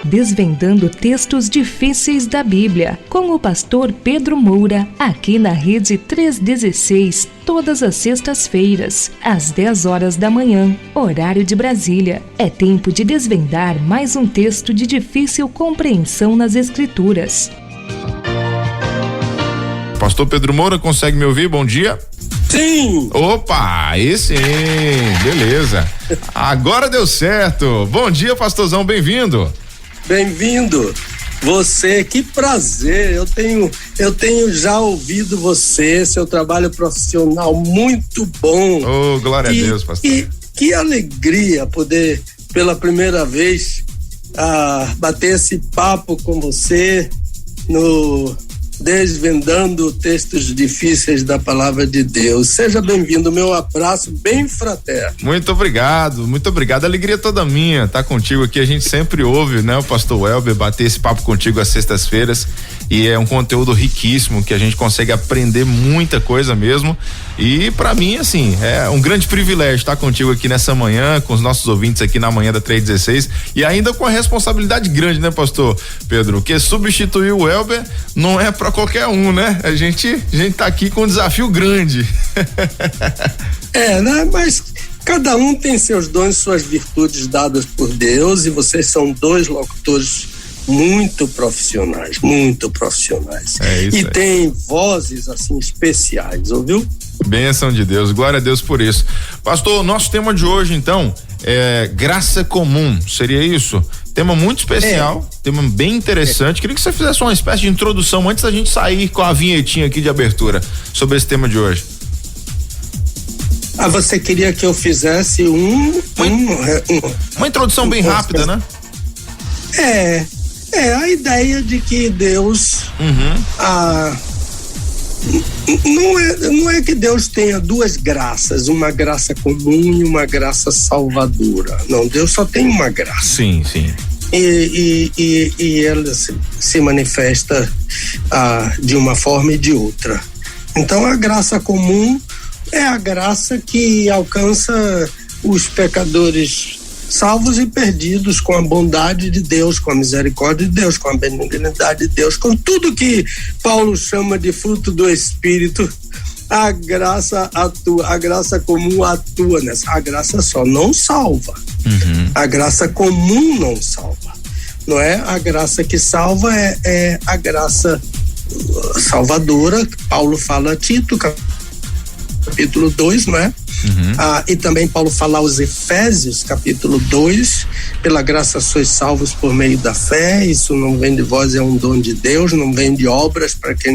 Desvendando textos difíceis da Bíblia, com o pastor Pedro Moura, aqui na Rede 316, todas as sextas-feiras, às 10 horas da manhã, horário de Brasília. É tempo de desvendar mais um texto de difícil compreensão nas Escrituras. Pastor Pedro Moura, consegue me ouvir? Bom dia. Sim! Opa, aí sim, beleza. Agora deu certo. Bom dia, pastorzão, bem-vindo. Bem-vindo. Você, que prazer. Eu tenho já ouvido você, seu trabalho profissional muito bom. Oh, glória a Deus, pastor. Que alegria poder, pela primeira vez, bater esse papo com você no Desvendando Textos Difíceis da Palavra de Deus. Seja bem-vindo, meu abraço bem fraterno. Muito obrigado. A alegria toda minha tá contigo aqui. A gente sempre ouve, né, o pastor Welber bater esse papo contigo às sextas-feiras, e é um conteúdo riquíssimo que a gente consegue aprender muita coisa mesmo, e para mim, assim, é um grande privilégio estar contigo aqui nessa manhã, com os nossos ouvintes aqui na manhã da 316, e ainda com a responsabilidade grande, né, pastor Pedro, que substituir o Welber não é para qualquer um, né? A gente tá aqui com um desafio grande. Né? Mas cada um tem seus dons, suas virtudes dadas por Deus, e vocês são dois locutores muito profissionais. É isso e aí. tem vozes assim especiais, ouviu? Bênção de Deus, glória a Deus por isso. Pastor, nosso tema de hoje então é graça comum, seria isso? Tema muito especial, tema bem interessante. Queria que você fizesse uma espécie de introdução antes da gente sair com a vinhetinha aqui de abertura sobre esse tema de hoje. Você queria que eu fizesse uma introdução bem rápida, né? A ideia de que Deus não é que Deus tenha duas graças, uma graça comum e uma graça salvadora. Não, Deus só tem uma graça. Sim. E ela se manifesta de uma forma e de outra. Então a graça comum é a graça que alcança os pecadores salvos e perdidos com a bondade de Deus, com a misericórdia de Deus, com a benignidade de Deus, com tudo que Paulo chama de fruto do Espírito. A graça atua, a graça comum atua nessa. A graça só não salva. A graça comum não salva. Não é? A graça que salva é a graça salvadora, que Paulo fala a Tito, capítulo 2, não é? E também Paulo fala aos Efésios, capítulo 2, pela graça sois salvos por meio da fé, isso não vem de vós, é um dom de Deus, não vem de obras para que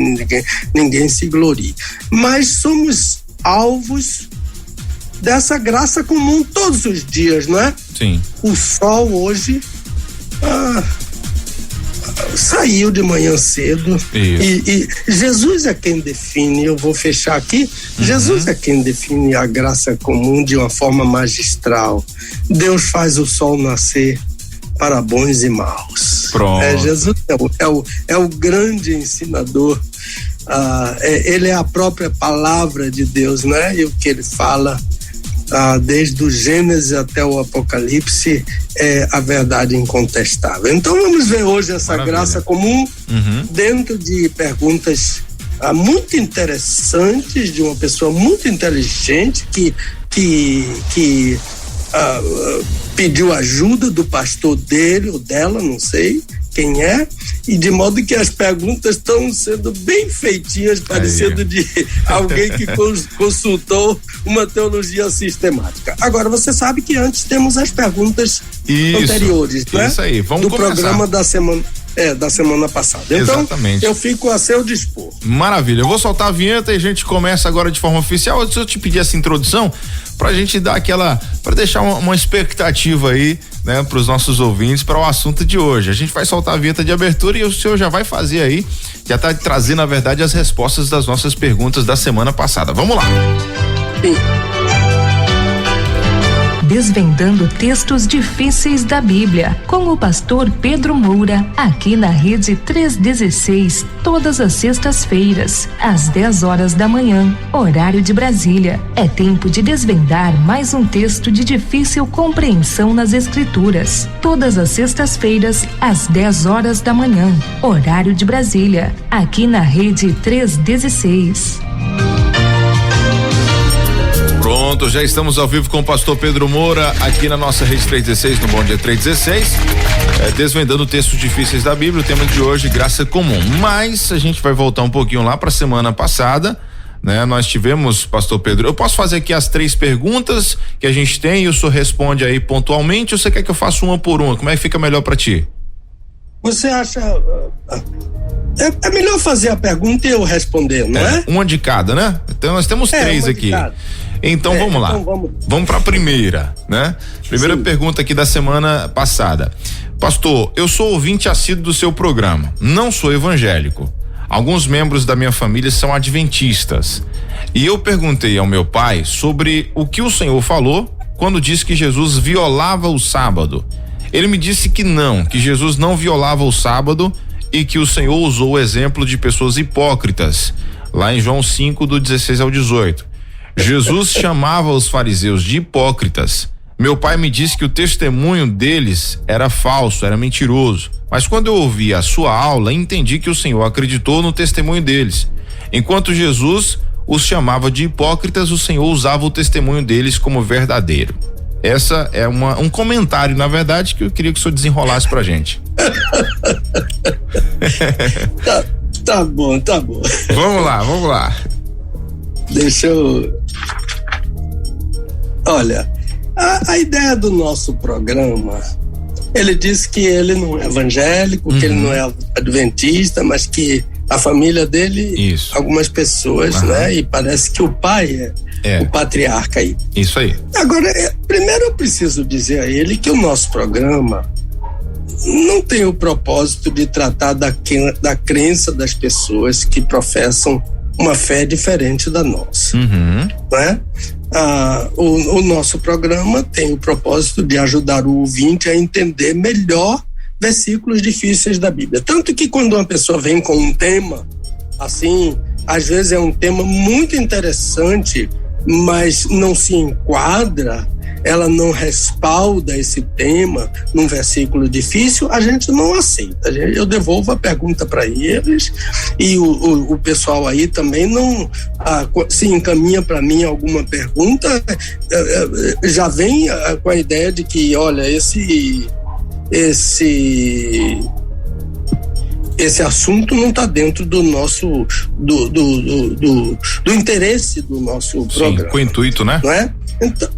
ninguém se glorie. Mas somos alvos dessa graça comum todos os dias, não é? Sim. O sol hoje saiu de manhã cedo e Jesus é quem define. Eu vou fechar aqui. Jesus é quem define a graça comum de uma forma magistral. Deus faz o sol nascer para bons e maus. Pronto. Jesus é o grande ensinador. Ele é a própria palavra de Deus, né? E o que ele fala desde o Gênesis até o Apocalipse é a verdade incontestável. Então vamos ver hoje essa Maravilha. Graça comum dentro de perguntas muito interessantes de uma pessoa muito inteligente que pediu ajuda do pastor dele ou dela, não sei quem é, e de modo que as perguntas estão sendo bem feitinhas, parecendo de alguém que consultou uma teologia sistemática. Agora, você sabe que antes temos as perguntas anteriores, né? Isso aí, vamos começar. Do programa da semana passada. Então, exatamente. Eu fico a seu dispor. Maravilha, eu vou soltar a vinheta e a gente começa agora de forma oficial. Antes eu te pedir essa introdução pra gente dar pra deixar uma expectativa aí, né, pros nossos ouvintes para o assunto de hoje. A gente vai soltar a vinheta de abertura e o senhor já vai fazer aí, já tá trazendo na verdade as respostas das nossas perguntas da semana passada. Vamos lá. Sim. Desvendando textos difíceis da Bíblia, com o pastor Pedro Moura, aqui na Rede 316, todas as sextas-feiras, às 10 horas da manhã, horário de Brasília. É tempo de desvendar mais um texto de difícil compreensão nas Escrituras. Todas as sextas-feiras, às 10 horas da manhã, horário de Brasília, aqui na Rede 316. Pronto, já estamos ao vivo com o pastor Pedro Moura aqui na nossa Rede 316, no Bom Dia 316, desvendando textos difíceis da Bíblia. O tema de hoje, graça comum. Mas a gente vai voltar um pouquinho lá para a semana passada, né? Nós tivemos, pastor Pedro, eu posso fazer aqui as 3 perguntas que a gente tem e o senhor responde aí pontualmente, ou você quer que eu faça uma por uma? Como é que fica melhor para ti? Você acha... É melhor fazer a pergunta e eu responder, não é? Uma de cada, né? Então nós temos 3 aqui. Então vamos lá. Então vamos para a primeira, né? Primeira pergunta aqui da semana passada. Pastor, eu sou ouvinte assíduo do seu programa. Não sou evangélico. Alguns membros da minha família são adventistas. E eu perguntei ao meu pai sobre o que o Senhor falou quando disse que Jesus violava o sábado. Ele me disse que não, que Jesus não violava o sábado e que o Senhor usou o exemplo de pessoas hipócritas, lá em João 5, do 16 ao 18. Jesus chamava os fariseus de hipócritas. Meu pai me disse que o testemunho deles era falso, era mentiroso. Mas quando eu ouvi a sua aula, entendi que o Senhor acreditou no testemunho deles. Enquanto Jesus os chamava de hipócritas, o Senhor usava o testemunho deles como verdadeiro. Essa é um comentário, na verdade, que eu queria que o senhor desenrolasse pra gente. Tá bom. Vamos lá. Deixa eu... Olha, a ideia do nosso programa, ele diz que ele não é evangélico, que ele não é adventista, mas que a família dele, algumas pessoas, né? E parece que o pai é o patriarca aí. Isso aí. Agora, primeiro eu preciso dizer a ele que o nosso programa não tem o propósito de tratar da crença das pessoas que professam uma fé diferente da nossa, né? O nosso programa tem o propósito de ajudar o ouvinte a entender melhor versículos difíceis da Bíblia. Tanto que quando uma pessoa vem com um tema, assim, às vezes é um tema muito interessante, mas não se enquadra, ela não respalda esse tema num versículo difícil, a gente não aceita. Eu devolvo a pergunta para eles e o pessoal aí também não se encaminha para mim alguma pergunta, já vem com a ideia de que, olha, esse assunto não está dentro do nosso do interesse do nosso programa. Com o intuito, né? Não é? Então,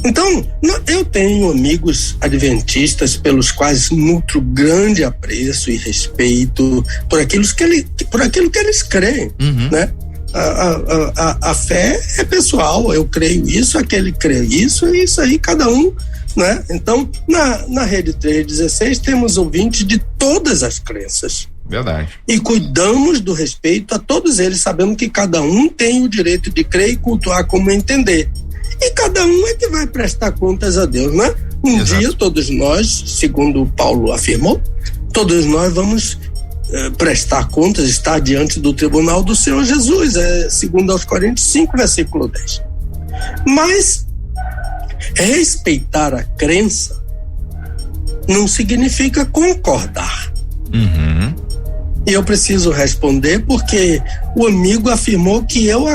Então, eu tenho amigos adventistas pelos quais nutro grande apreço e respeito por aquilo que eles creem, né? A fé é pessoal, eu creio isso, aquele crê isso, é isso aí, cada um, né? Então, na Rede 316 temos ouvintes de todas as crenças. Verdade. E cuidamos do respeito a todos eles, sabendo que cada um tem o direito de crer e cultuar como entender. E cada um é que vai prestar contas a Deus, né? Exato. Dia todos nós, segundo Paulo afirmou, todos nós vamos prestar contas, estar diante do tribunal do Senhor Jesus, segundo aos Coríntios 5, versículo 10. Mas respeitar a crença não significa concordar. E eu preciso responder porque o amigo afirmou que eu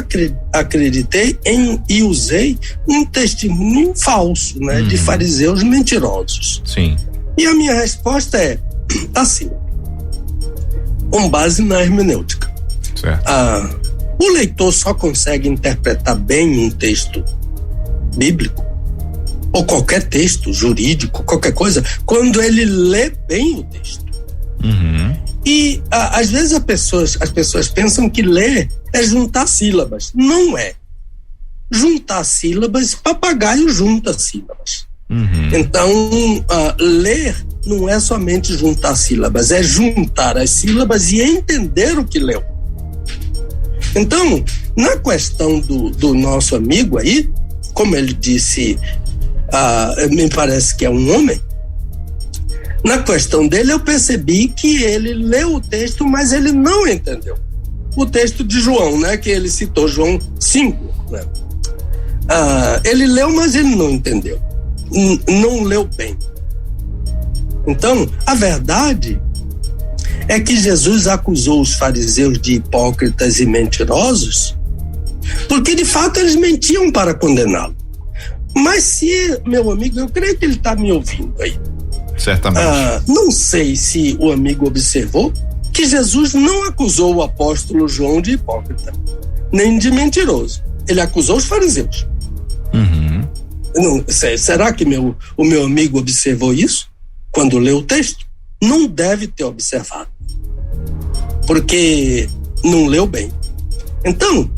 acreditei e usei um testemunho falso, né, de fariseus mentirosos. Sim. E a minha resposta é assim, com base na hermenêutica. Certo. O leitor só consegue interpretar bem um texto bíblico ou qualquer texto jurídico, qualquer coisa, quando ele lê bem o texto. E às vezes as pessoas pensam que ler é juntar sílabas. Não é. Juntar sílabas, papagaio junta sílabas. Então, ler não é somente juntar sílabas, é juntar as sílabas e entender o que leu. Então, na questão do nosso amigo aí, como ele disse, me parece que é um homem, na questão dele eu percebi que ele leu o texto, mas ele não entendeu. O texto de João, né, que ele citou, João 5, né? Ele leu, mas ele não entendeu. Não leu bem. Então, a verdade é que Jesus acusou os fariseus de hipócritas e mentirosos, porque de fato eles mentiam para condená-lo. Mas se, meu amigo, eu creio que ele está me ouvindo aí. Certamente. Não sei se o amigo observou que Jesus não acusou o apóstolo João de hipócrita, nem de mentiroso. Ele acusou os fariseus. Uhum. Não, será que o meu amigo observou isso quando leu o texto? Não deve ter observado, porque não leu bem. Então,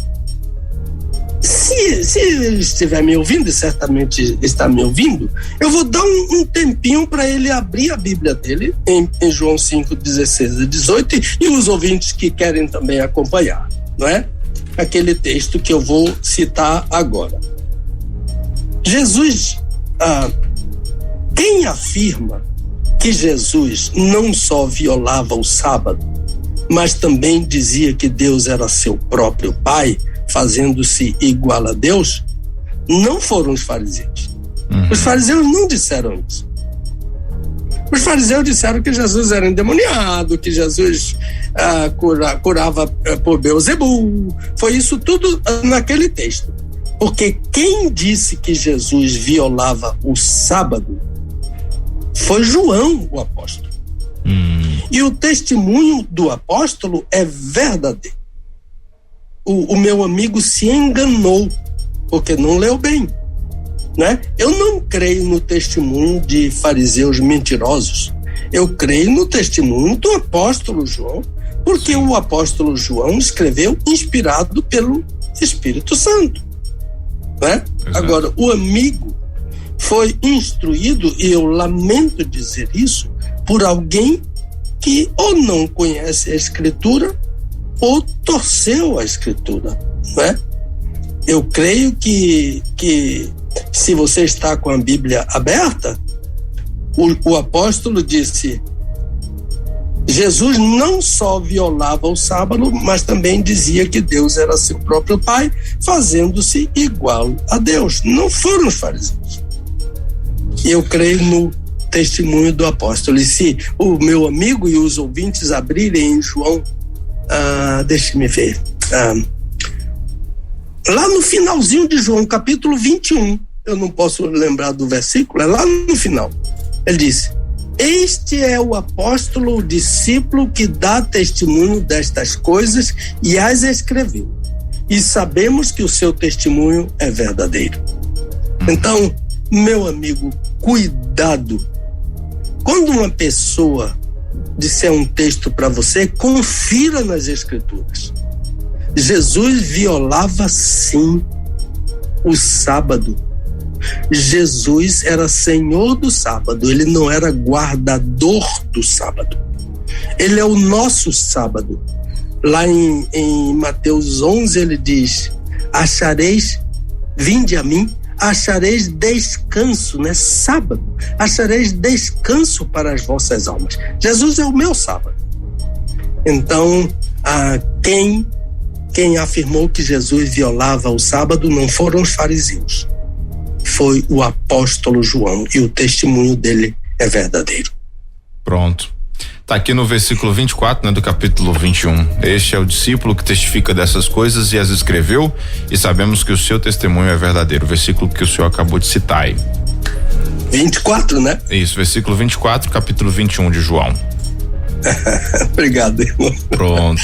se ele estiver me ouvindo, e certamente está me ouvindo, eu vou dar um tempinho para ele abrir a Bíblia dele em João 5, 16 a 18, e os ouvintes que querem também acompanhar, não é? Aquele texto que eu vou citar agora. Jesus, quem afirma que Jesus não só violava o sábado, mas também dizia que Deus era seu próprio Pai, fazendo-se igual a Deus, não foram os fariseus. Uhum. Os fariseus não disseram isso. Os fariseus disseram que Jesus era endemoniado, que Jesus curava por Beelzebul. Foi isso tudo naquele texto. Porque quem disse que Jesus violava o sábado foi João, o apóstolo. E o testemunho do apóstolo é verdadeiro. O meu amigo se enganou, porque não leu bem, né? Eu não creio no testemunho de fariseus mentirosos. Eu creio no testemunho do apóstolo João, porque o apóstolo João escreveu inspirado pelo Espírito Santo, né? Agora, o amigo foi instruído, e eu lamento dizer isso, por alguém que ou não conhece a Escritura ou torceu a Escritura, né? Eu creio que se você está com a Bíblia aberta, o apóstolo disse: Jesus não só violava o sábado, mas também dizia que Deus era seu próprio Pai, fazendo-se igual a Deus. Não foram os fariseus. E eu creio no testemunho do apóstolo. E se o meu amigo e os ouvintes abrirem em João, deixe-me ver, lá no finalzinho de João, capítulo 21, eu não posso lembrar do versículo, é lá no final. Ele disse: este é o apóstolo, o discípulo que dá testemunho destas coisas e as escreveu. E sabemos que o seu testemunho é verdadeiro. Então, meu amigo, cuidado. Quando uma pessoa disser um texto para você, confira nas Escrituras. Jesus violava sim o sábado. Jesus era senhor do sábado, ele não era guardador do sábado. Ele é o nosso sábado. Lá em Mateus 11 ele diz: vinde a mim, achareis descanso, né? Sábado, achareis descanso para as vossas almas. Jesus é o meu sábado. Então, quem afirmou que Jesus violava o sábado não foram os fariseus, foi o apóstolo João, e o testemunho dele é verdadeiro. Pronto. Está aqui no versículo 24, né, do capítulo 21. Este é o discípulo que testifica dessas coisas e as escreveu, e sabemos que o seu testemunho é verdadeiro. O versículo que o senhor acabou de citar aí. 24, né? Isso, versículo 24, capítulo 21 de João. Obrigado, irmão. Pronto.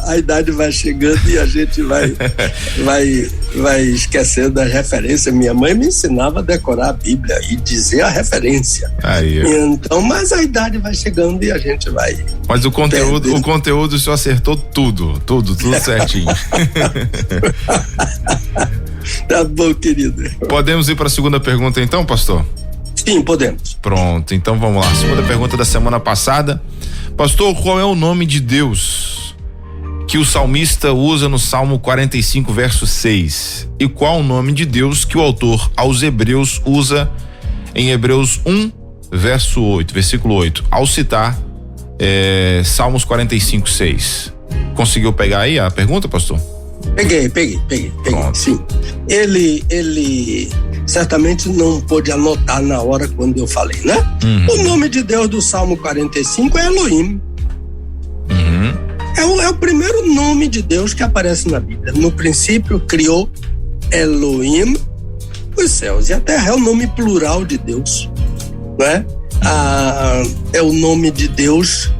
A idade vai chegando e a gente vai esquecendo da referência. Minha mãe me ensinava a decorar a Bíblia e dizer a referência. Aí. Então, mas a idade vai chegando e a gente vai. Mas o conteúdo o senhor acertou tudo certinho. Tá bom, querido. Podemos ir para a segunda pergunta então, pastor? Sim, podemos. Pronto, então vamos lá. Segunda pergunta da semana passada. Pastor, qual é o nome de Deus que o salmista usa no Salmo 45, verso 6? E qual o nome de Deus que o autor aos Hebreus usa em Hebreus 1, versículo 8, ao citar Salmos 45, 6? Conseguiu pegar aí a pergunta, pastor? Peguei. Sim. Ele certamente não pôde anotar na hora quando eu falei, né? O nome de Deus do Salmo 45 é Elohim. É o primeiro nome de Deus que aparece na Bíblia. No princípio criou Elohim os céus e a terra. É o nome plural de Deus, né? É o nome de Deus,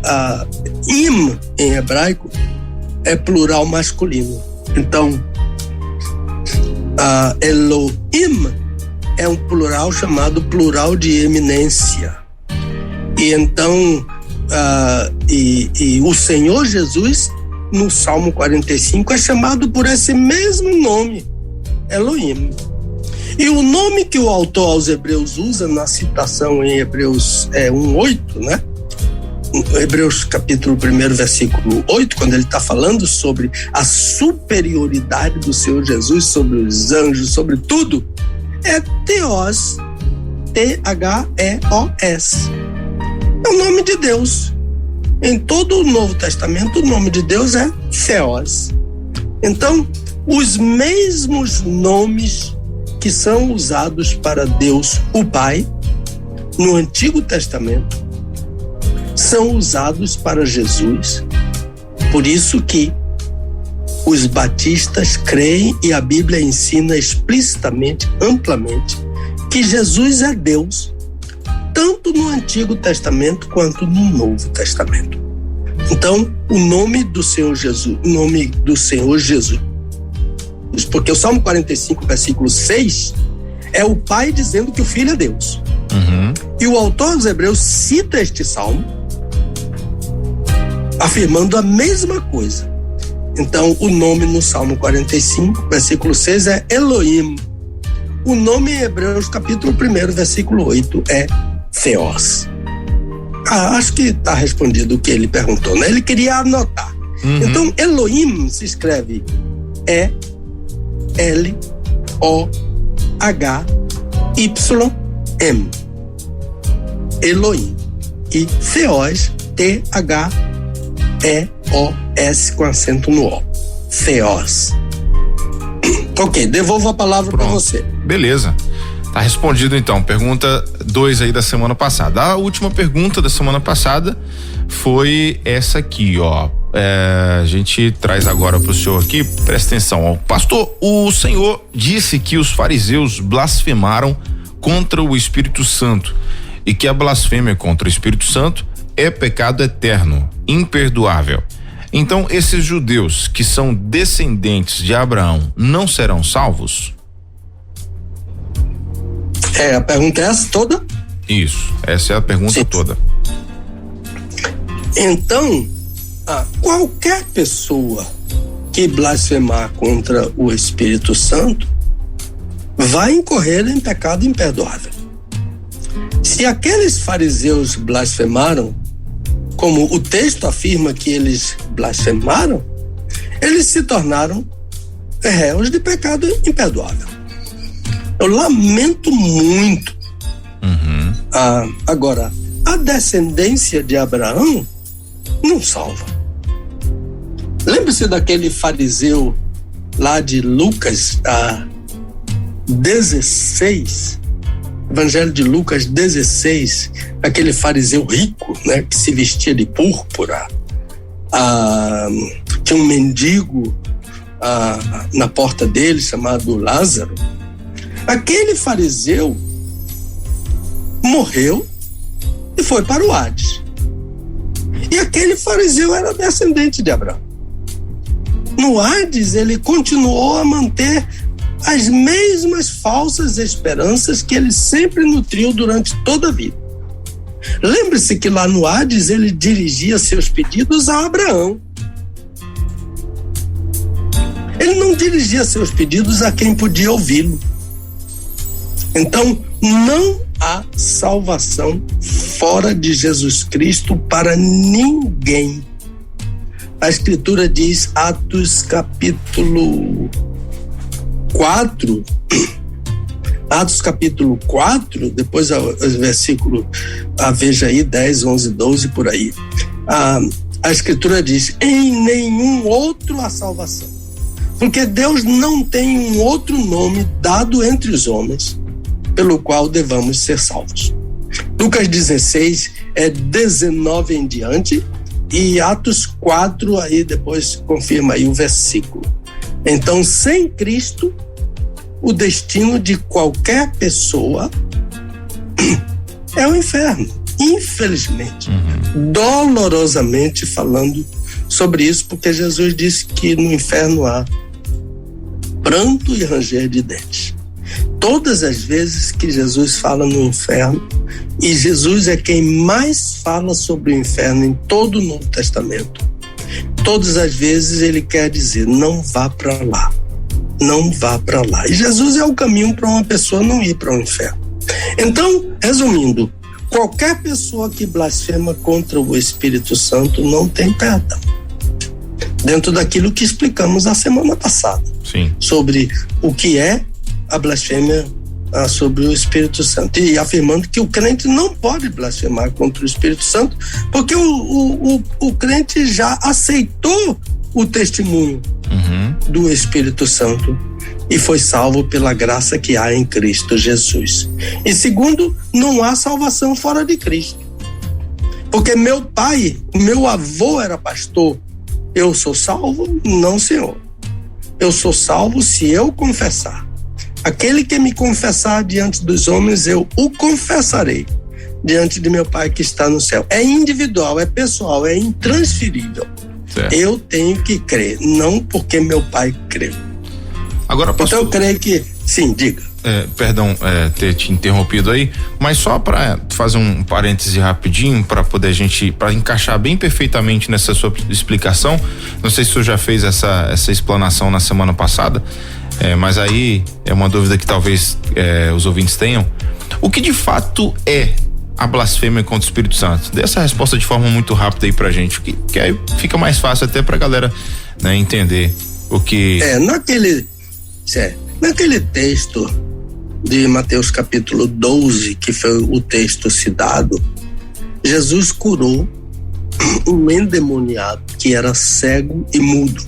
Im em hebraico é plural masculino. Então, Elohim é um plural chamado plural de eminência. E então, o Senhor Jesus, no Salmo 45, é chamado por esse mesmo nome, Elohim. E o nome que o autor aos Hebreus usa na citação em Hebreus 1:8, né? Hebreus capítulo 1, versículo 8, quando ele está falando sobre a superioridade do Senhor Jesus sobre os anjos, sobre tudo, é Theos, T-H-E-O-S. É o nome de Deus. Em todo o Novo Testamento, o nome de Deus é Theos. Então, os mesmos nomes que são usados para Deus, o Pai, no Antigo Testamento, são usados para Jesus. Por isso que os batistas creem e a Bíblia ensina explicitamente, amplamente, que Jesus é Deus, tanto no Antigo Testamento quanto no Novo Testamento. Então, o nome do Senhor Jesus, porque o Salmo 45, versículo 6, é o Pai dizendo que o Filho é Deus. E o autor dos Hebreus cita este Salmo afirmando a mesma coisa. Então, o nome no Salmo 45, versículo 6 é Elohim. O nome em Hebreus, capítulo 1, versículo 8 é Theos. Acho que está respondido o que ele perguntou, né? Ele queria anotar. Então, Elohim se escreve E-L-O-H-Y-M. Elohim. E Theos, T-H-E-O-S com acento no O. Theos. Ok, devolvo a palavra para você. Beleza. Tá respondido então. Pergunta 2 aí da semana passada. A última pergunta da semana passada foi essa aqui, ó. A gente traz agora pro senhor aqui, presta atenção, ó. Pastor, o senhor disse que os fariseus blasfemaram contra o Espírito Santo e que a blasfêmia contra o Espírito Santo é pecado eterno, imperdoável. Então, esses judeus que são descendentes de Abraão não serão salvos? A pergunta é essa toda? Isso, essa é a pergunta Sim. toda. Então, qualquer pessoa que blasfemar contra o Espírito Santo vai incorrer em pecado imperdoável. Se aqueles fariseus blasfemaram, como o texto afirma que eles blasfemaram, eles se tornaram réus de pecado imperdoável. Eu lamento muito. Agora, a descendência de Abraão não salva. Lembre-se daquele fariseu lá de Lucas 16, Evangelho de Lucas 16, aquele fariseu rico, né, que se vestia de púrpura, tinha um mendigo na porta dele chamado Lázaro. Aquele fariseu morreu e foi para o Hades. E aquele fariseu era descendente de Abraão. No Hades, ele continuou a manter as mesmas falsas esperanças que ele sempre nutriu durante toda a vida. Lembre-se que lá no Hades ele dirigia seus pedidos a Abraão. Ele não dirigia seus pedidos a quem podia ouvi-lo. Então, não há salvação fora de Jesus Cristo para ninguém. A Escritura diz, Atos capítulo 4, depois o versículo, veja aí, 10, 11, 12, por aí. A Escritura diz, em nenhum outro há salvação. Porque Deus não tem um outro nome dado entre os homens pelo qual devamos ser salvos. Lucas 16 19 em diante, e Atos 4 aí depois confirma aí o versículo. Então, sem Cristo, o destino de qualquer pessoa é o inferno, infelizmente. Dolorosamente falando sobre isso, porque Jesus disse que no inferno há pranto e ranger de dentes. Todas as vezes que Jesus fala no inferno, e Jesus é quem mais fala sobre o inferno em todo o Novo Testamento, todas as vezes ele quer dizer, não vá para lá, não vá para lá. E Jesus é o caminho para uma pessoa não ir para o inferno. Então, resumindo, qualquer pessoa que blasfema contra o Espírito Santo não tem perdão. Dentro daquilo que explicamos a semana passada. Sim. Sobre o que é a blasfêmia sobre o Espírito Santo, e afirmando que o crente não pode blasfemar contra o Espírito Santo, porque o crente já aceitou o testemunho do Espírito Santo e foi salvo pela graça que há em Cristo Jesus. E segundo, não há salvação fora de Cristo, porque meu avô era pastor. Eu sou salvo? Não, Senhor. Eu sou salvo se eu confessar. Aquele que me confessar diante dos homens, eu o confessarei diante de meu Pai que está no céu. É individual, é pessoal, é intransferível. Certo. Eu tenho que crer, não porque meu Pai creu. Agora, pastor, então eu creio que... Sim, diga. Perdão ter te interrompido aí, mas só para fazer um parêntese rapidinho, para poder para encaixar bem perfeitamente nessa sua explicação. Não sei se você já fez essa explanação na semana passada, mas aí é uma dúvida que talvez os ouvintes tenham. O que de fato é a blasfêmia contra o Espírito Santo? Dê essa resposta de forma muito rápida aí pra gente, que aí fica mais fácil até pra galera, né, entender o que... Naquele texto de Mateus capítulo 12, que foi o texto citado, Jesus curou um endemoniado que era cego e mudo.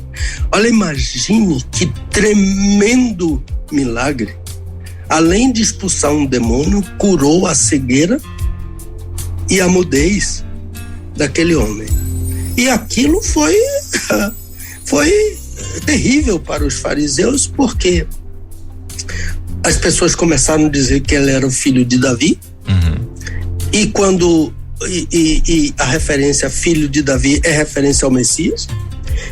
Olha, imagine que tremendo milagre. Além de expulsar um demônio, curou a cegueira e a mudez daquele homem. E aquilo foi terrível para os fariseus, porque as pessoas começaram a dizer que ele era o filho de Davi. E quando a referência filho de Davi é referência ao Messias,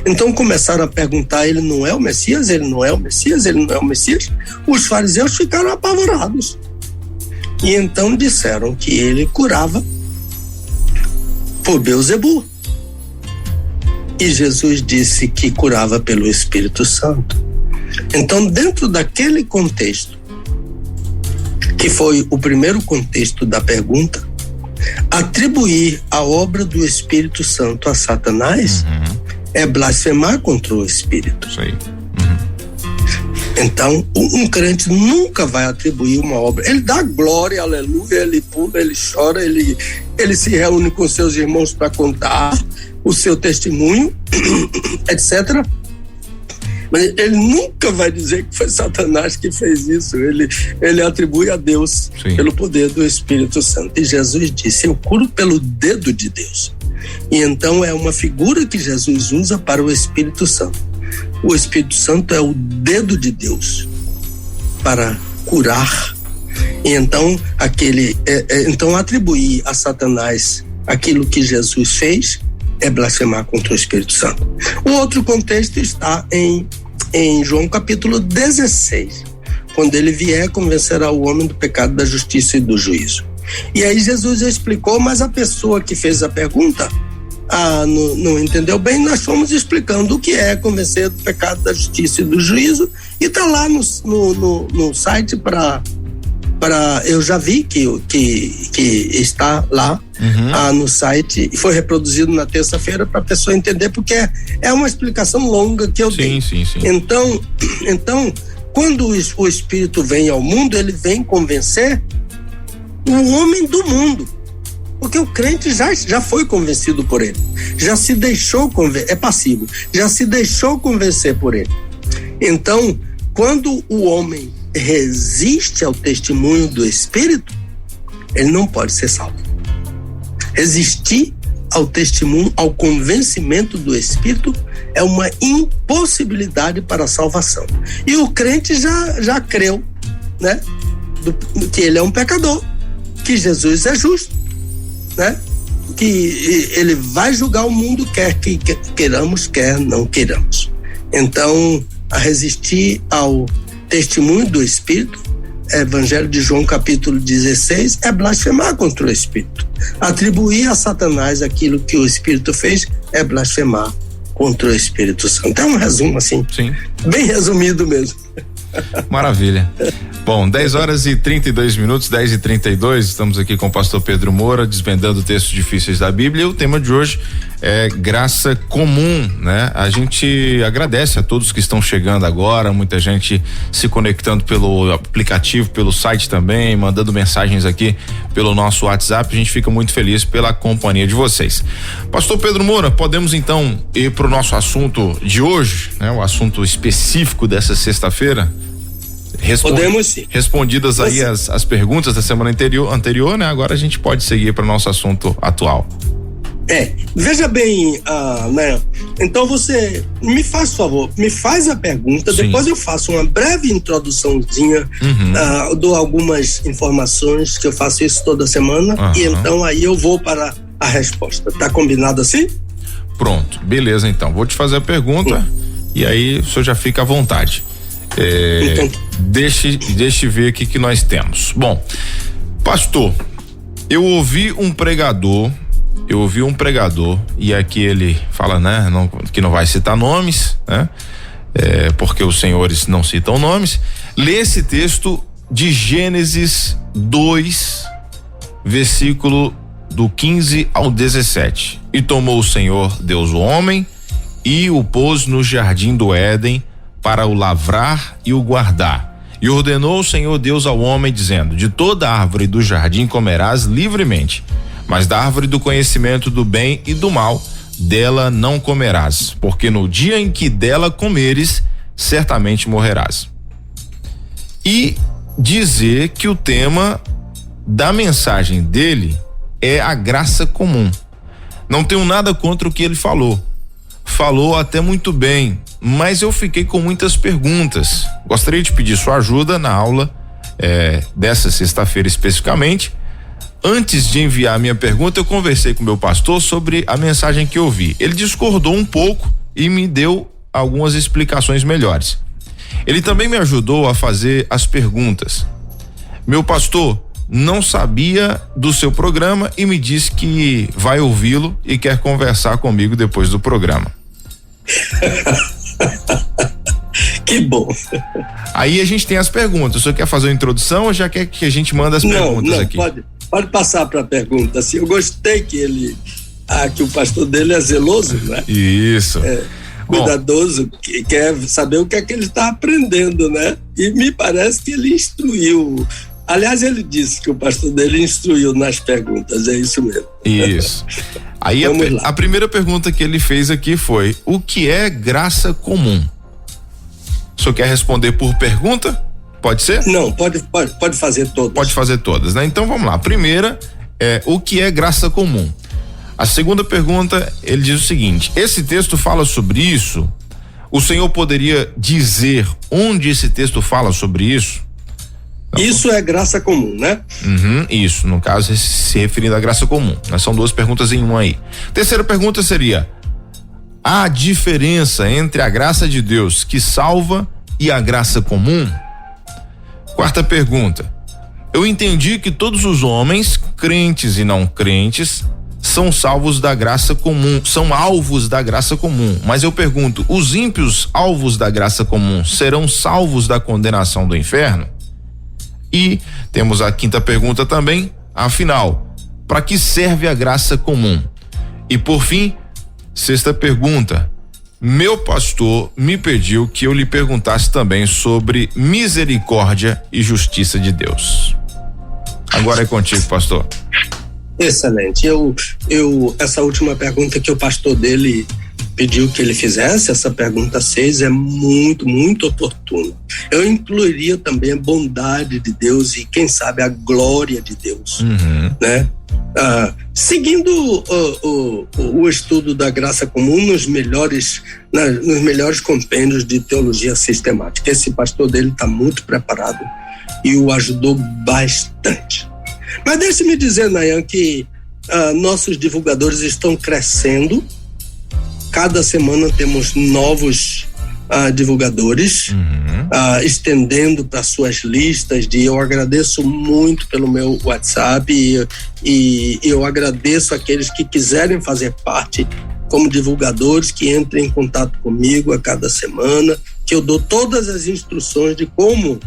então começaram a perguntar, ele não é o Messias, ele não é o Messias, ele não é o Messias. Os fariseus ficaram apavorados e então disseram que ele curava por Beelzebu, e Jesus disse que curava pelo Espírito Santo. Então, dentro daquele contexto, que foi o primeiro contexto da pergunta, atribuir a obra do Espírito Santo a Satanás é blasfemar contra o Espírito. Sim. Então, um crente nunca vai atribuir uma obra. Ele dá glória, aleluia, ele pula, ele chora, ele se reúne com seus irmãos para contar o seu testemunho, etc. Mas ele nunca vai dizer que foi Satanás que fez isso. Ele atribui a Deus, sim, pelo poder do Espírito Santo. E Jesus disse, eu curo pelo dedo de Deus. E então é uma figura que Jesus usa para o Espírito Santo. O Espírito Santo é o dedo de Deus para curar. E então então atribuir a Satanás aquilo que Jesus fez é blasfemar contra o Espírito Santo. O outro contexto está em João capítulo 16, quando ele vier convencerá o homem do pecado, da justiça e do juízo. E aí Jesus explicou, mas a pessoa que fez a pergunta não entendeu bem. Nós fomos explicando o que é convencer do pecado, da justiça e do juízo, e está lá no site para eu já vi que está lá no site e foi reproduzido na terça-feira para a pessoa entender, porque é uma explicação longa que eu dei. Sim. Então, quando o Espírito vem ao mundo, ele vem convencer o homem do mundo, porque o crente já foi convencido por ele, já se deixou convencer, é passivo, já se deixou convencer por ele. Então, quando o homem resiste ao testemunho do Espírito, ele não pode ser salvo. Resistir ao testemunho, ao convencimento do Espírito é uma impossibilidade para a salvação. E o crente já creu, né? Que ele é um pecador, que Jesus é justo, né? Que ele vai julgar o mundo, quer que queiramos, quer não queiramos. Então, a resistir ao testemunho do Espírito, Evangelho de João capítulo 16, é blasfemar contra o Espírito. Atribuir a Satanás aquilo que o Espírito fez é blasfemar contra o Espírito Santo. É um resumo assim, sim, bem resumido mesmo. Maravilha. Bom, 10h32, 10h32, estamos aqui com o pastor Pedro Moura, desvendando textos difíceis da Bíblia, e o tema de hoje é graça comum, né? A gente agradece a todos que estão chegando agora, muita gente se conectando pelo aplicativo, pelo site também, mandando mensagens aqui pelo nosso WhatsApp, a gente fica muito feliz pela companhia de vocês. Pastor Pedro Moura, podemos então ir para o nosso assunto de hoje, né? O assunto específico dessa sexta-feira? Podemos sim. Respondidas aí as perguntas da semana anterior, né? Agora a gente pode seguir para o nosso assunto atual. Veja bem, né? Então você me faz favor, me faz a pergunta, sim, depois eu faço uma breve introduçãozinha, dou algumas informações, que eu faço isso toda semana, e então aí eu vou para a resposta. Tá combinado assim? Pronto, beleza então. Vou te fazer a pergunta e aí o senhor já fica à vontade. Deixe ver o que nós temos. Bom, pastor, eu ouvi um pregador e aqui ele fala, né, que não vai citar nomes, né, porque os senhores não citam nomes. Lê esse texto de Gênesis 2, versículo do 15 ao 17. E tomou o Senhor Deus o homem e o pôs no jardim do Éden para o lavrar e o guardar. E ordenou o Senhor Deus ao homem, dizendo: de toda árvore do jardim comerás livremente, mas da árvore do conhecimento do bem e do mal, dela não comerás, porque no dia em que dela comeres, certamente morrerás. E dizer que o tema da mensagem dele é a graça comum. Não tenho nada contra o que ele falou até muito bem, mas eu fiquei com muitas perguntas. Gostaria de pedir sua ajuda na aula dessa sexta-feira especificamente. Antes de enviar a minha pergunta, eu conversei com meu pastor sobre a mensagem que eu vi. Ele discordou um pouco e me deu algumas explicações melhores. Ele também me ajudou a fazer as perguntas. Meu pastor não sabia do seu programa e me disse que vai ouvi-lo e quer conversar comigo depois do programa. Que bom. Aí a gente tem as perguntas. O senhor quer fazer uma introdução ou já quer que a gente manda as perguntas aqui? Pode passar para a pergunta. Assim, eu gostei que que o pastor dele é zeloso, né? Isso. Cuidadoso, que quer saber o que é que ele está aprendendo, né? E me parece que ele instruiu. Aliás, ele disse que o pastor dele instruiu nas perguntas, é isso mesmo. Isso. Aí a primeira pergunta que ele fez aqui foi: o que é graça comum? O senhor quer responder por pergunta? Pode ser? Não, pode fazer todas. Pode fazer todas, né? Então vamos lá. A primeira é: o que é graça comum? A segunda pergunta, ele diz o seguinte: esse texto fala sobre isso? O senhor poderia dizer onde esse texto fala sobre isso? Isso é graça comum, né? Isso, no caso, se referindo à graça comum. São duas perguntas em uma aí. Terceira pergunta seria: há diferença entre a graça de Deus que salva e a graça comum? Quarta pergunta: eu entendi que todos os homens, crentes e não crentes, são salvos da graça comum, são alvos da graça comum. Mas eu pergunto: os ímpios alvos da graça comum serão salvos da condenação do inferno? E temos a quinta pergunta também, afinal, para que serve a graça comum? E por fim, sexta pergunta, meu pastor me pediu que eu lhe perguntasse também sobre misericórdia e justiça de Deus. Agora é contigo, pastor. Excelente. Essa última pergunta que o pastor dele pediu que ele fizesse, essa pergunta 6, é muito, muito oportuna. Eu incluiria também a bondade de Deus e, quem sabe, a glória de Deus, né? Seguindo o estudo da graça comum nos melhores compêndios de teologia sistemática. Esse pastor dele está muito preparado e o ajudou bastante. Mas deixe-me dizer, Nayan, que nossos divulgadores estão crescendo. Cada semana temos novos divulgadores, estendendo para suas listas. Eu agradeço muito pelo meu WhatsApp e eu agradeço aqueles que quiserem fazer parte como divulgadores, que entrem em contato comigo a cada semana, que eu dou todas as instruções de como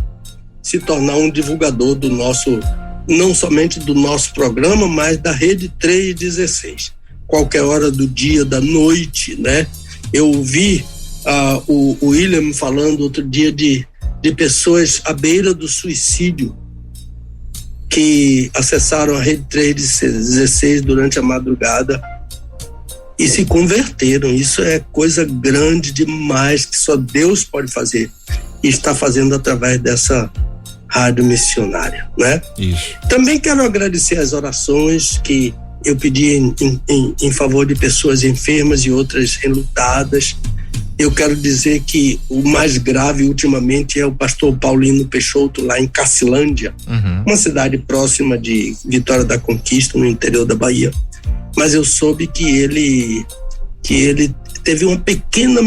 se tornar um divulgador do nosso, não somente do nosso programa, mas da Rede 316. Qualquer hora do dia, da noite, né? Eu ouvi o William falando outro dia de pessoas à beira do suicídio que acessaram a Rede 316 durante a madrugada e se converteram. Isso é coisa grande demais que só Deus pode fazer e está fazendo através dessa rádio missionária, né? Isso. Também quero agradecer as orações que eu pedi em favor de pessoas enfermas e outras enlutadas. Eu quero dizer que o mais grave ultimamente é o pastor Paulino Peixoto, lá em Cacilândia, uma cidade próxima de Vitória da Conquista, no interior da Bahia. Mas eu soube que ele teve uma pequena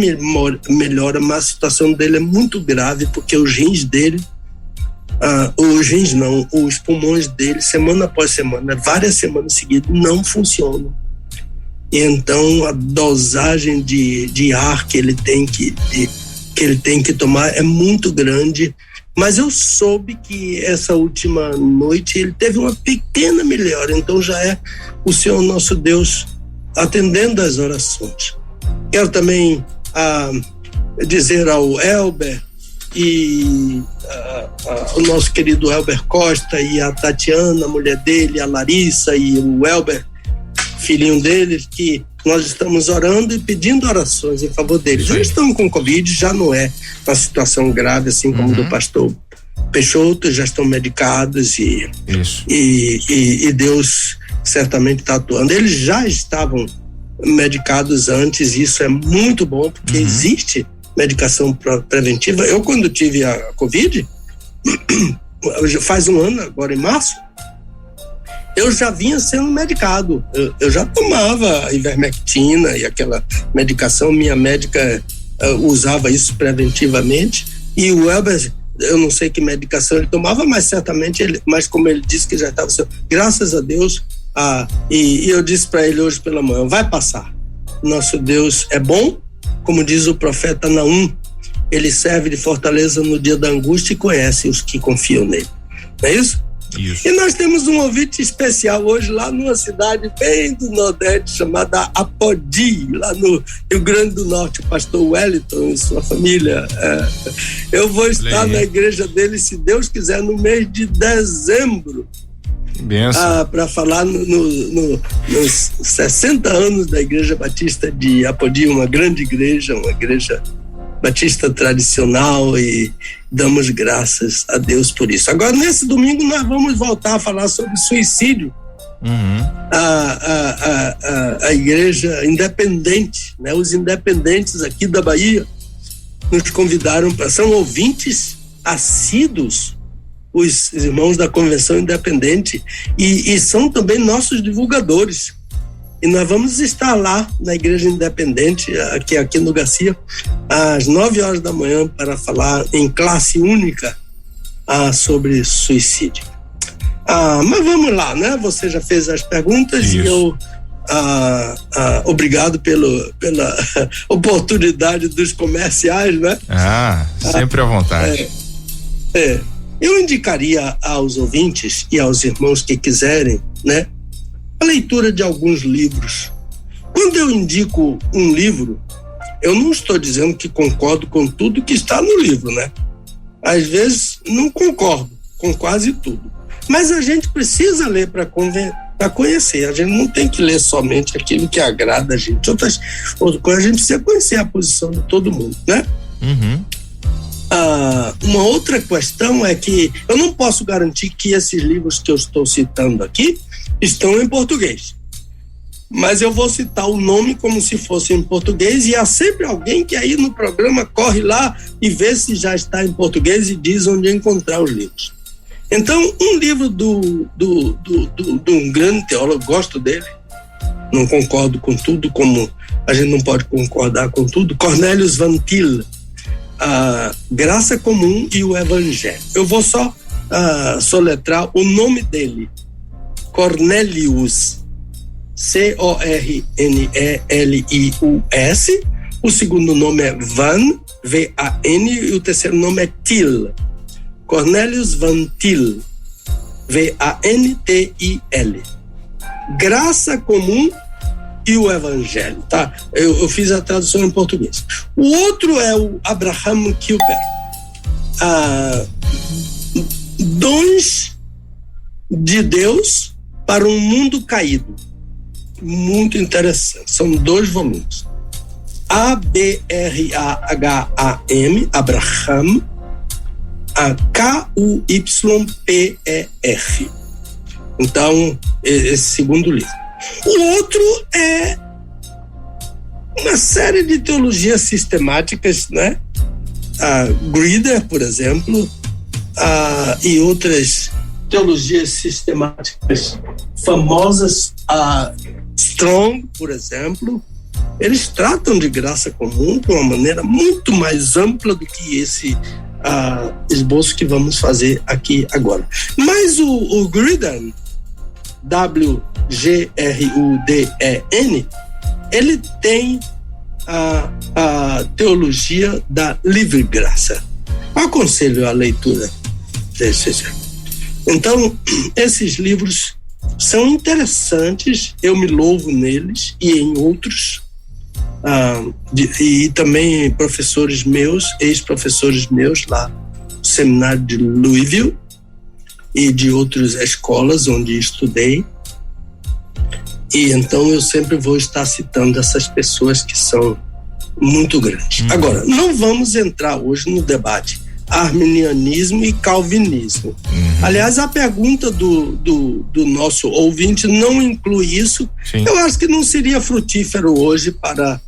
melhora, mas a situação dele é muito grave, porque os rins dele, os pulmões dele, semana após semana, várias semanas seguidas, não funcionam. E então a dosagem de ar que ele tem que tomar é muito grande. Mas eu soube que essa última noite ele teve uma pequena melhora, então já é o Senhor nosso Deus atendendo às orações. Quero também dizer ao Elber e o nosso querido Elber Costa e a Tatiana, a mulher dele, a Larissa e o Elber, filhinho dele, que nós estamos orando e pedindo orações em favor deles. Eles estão com Covid, já não é uma situação grave, assim como do pastor Peixoto, já estão medicados e Deus certamente está atuando. Eles já estavam medicados antes, e isso é muito bom, porque existe medicação preventiva. Eu, quando tive a Covid, faz um ano, agora em março, eu já vinha sendo medicado. Eu já tomava ivermectina e aquela medicação, minha médica usava isso preventivamente. E o Elber, eu não sei que medicação ele tomava, mas certamente mas como ele disse que já estava, graças a Deus, e eu disse para ele hoje pela manhã, vai passar. Nosso Deus é bom, como diz o profeta Naum, ele serve de fortaleza no dia da angústia e conhece os que confiam nele. Não é isso? Isso. E nós temos um ouvinte especial hoje lá numa cidade bem do Nordeste chamada Apodi, lá no Rio Grande do Norte, o pastor Wellington e sua família. Eu vou estar na igreja dele, se Deus quiser, no mês de dezembro, para falar nos 60 anos da Igreja Batista de Apodi, uma grande igreja, uma igreja batista tradicional, e damos graças a Deus por isso. Agora, nesse domingo, nós vamos voltar a falar sobre suicídio. A igreja independente, né? Os independentes aqui da Bahia nos convidaram são ouvintes assíduos, os irmãos da Convenção Independente, e são também nossos divulgadores. E nós vamos estar lá na Igreja Independente, aqui no Garcia, às 9 horas da manhã, para falar em classe única sobre suicídio. Mas vamos lá, né? Você já fez as perguntas. Isso. E eu obrigado pela oportunidade dos comerciais, né? Sempre à vontade. Eu indicaria aos ouvintes e aos irmãos que quiserem, né, a leitura de alguns livros. Quando eu indico um livro, eu não estou dizendo que concordo com tudo que está no livro, né? Às vezes não concordo com quase tudo. Mas a gente precisa ler para conhecer. A gente não tem que ler somente aquilo que agrada a gente. Outras coisas, a gente precisa conhecer a posição de todo mundo, né? Uhum. Uma outra questão é que eu não posso garantir que esses livros que eu estou citando aqui estão em português. Mas eu vou citar o nome como se fosse em português, e há sempre alguém que aí no programa corre lá e vê se já está em português e diz onde encontrar os livros. Então, um livro de um grande teólogo, gosto dele, não concordo com tudo, como a gente não pode concordar com tudo, Cornelius Van Til, a Graça Comum e o Evangelho. Eu vou só soletrar o nome dele, Cornelius, Cornelius, o segundo nome é Van, V-A-N, e o terceiro nome é Til. Cornelius Van Til, V-A-N-T-I-L. Graça Comum e o Evangelho, tá? Eu fiz a tradução em português. O outro é o Abraham Kuyper, Dons de Deus para um Mundo Caído. Muito interessante, são 2 volumes. A-B-R-A-H-A-M, Abraham, K-U-Y-P-E-R. Então, esse segundo livro. O outro é uma série de teologias sistemáticas, né? Grider, por exemplo, e outras teologias sistemáticas famosas, Strong, por exemplo. Eles tratam de graça comum de uma maneira muito mais ampla do que esse esboço que vamos fazer aqui agora. Mas o Gruden, W-G-R-U-D-E-N, ele tem a teologia da livre graça. Aconselho a leitura desses. Então, esses livros são interessantes, eu me louvo neles e em outros, e também professores meus, ex-professores meus lá no seminário de Louisville e de outras escolas onde estudei. E então eu sempre vou estar citando essas pessoas que são muito grandes. Agora, não vamos entrar hoje no debate arminianismo e calvinismo. Aliás, a pergunta do nosso ouvinte não inclui isso. Sim. Eu acho que não seria frutífero hoje para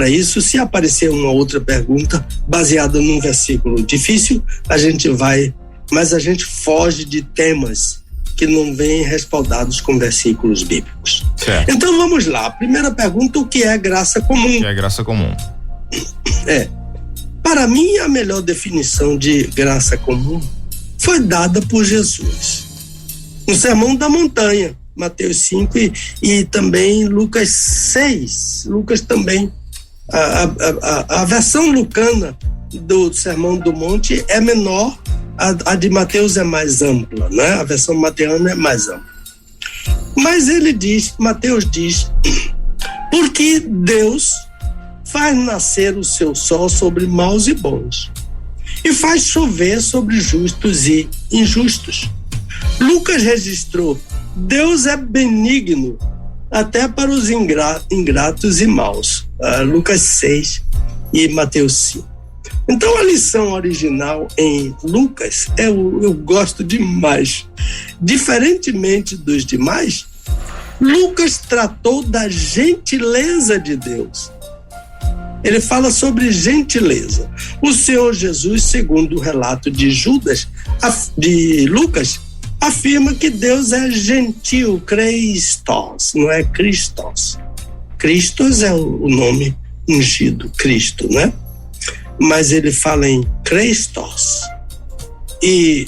isso. Se aparecer uma outra pergunta baseada num versículo difícil, a gente vai, mas a gente foge de temas que não vêm respaldados com versículos bíblicos. Certo. Então vamos lá. Primeira pergunta: o que é graça comum? O que é graça comum? Para mim, a melhor definição de graça comum foi dada por Jesus no Sermão da Montanha, Mateus 5 e também Lucas 6. Lucas também. A versão lucana do Sermão do Monte é menor, a de Mateus é mais ampla, né? A versão mateana é mais ampla. Mas Mateus diz, porque Deus faz nascer o seu sol sobre maus e bons, e faz chover sobre justos e injustos. Lucas registrou: Deus é benigno até para os ingratos e maus. Lucas 6 e Mateus 5. Então a lição original em Lucas eu gosto demais. Diferentemente dos demais, Lucas tratou da gentileza de Deus. Ele fala sobre gentileza. O Senhor Jesus, segundo o relato de Lucas, afirma que Deus é gentil, Christos, não é Christos. Christos é o nome ungido, Cristo, né? Mas ele fala em Christos. E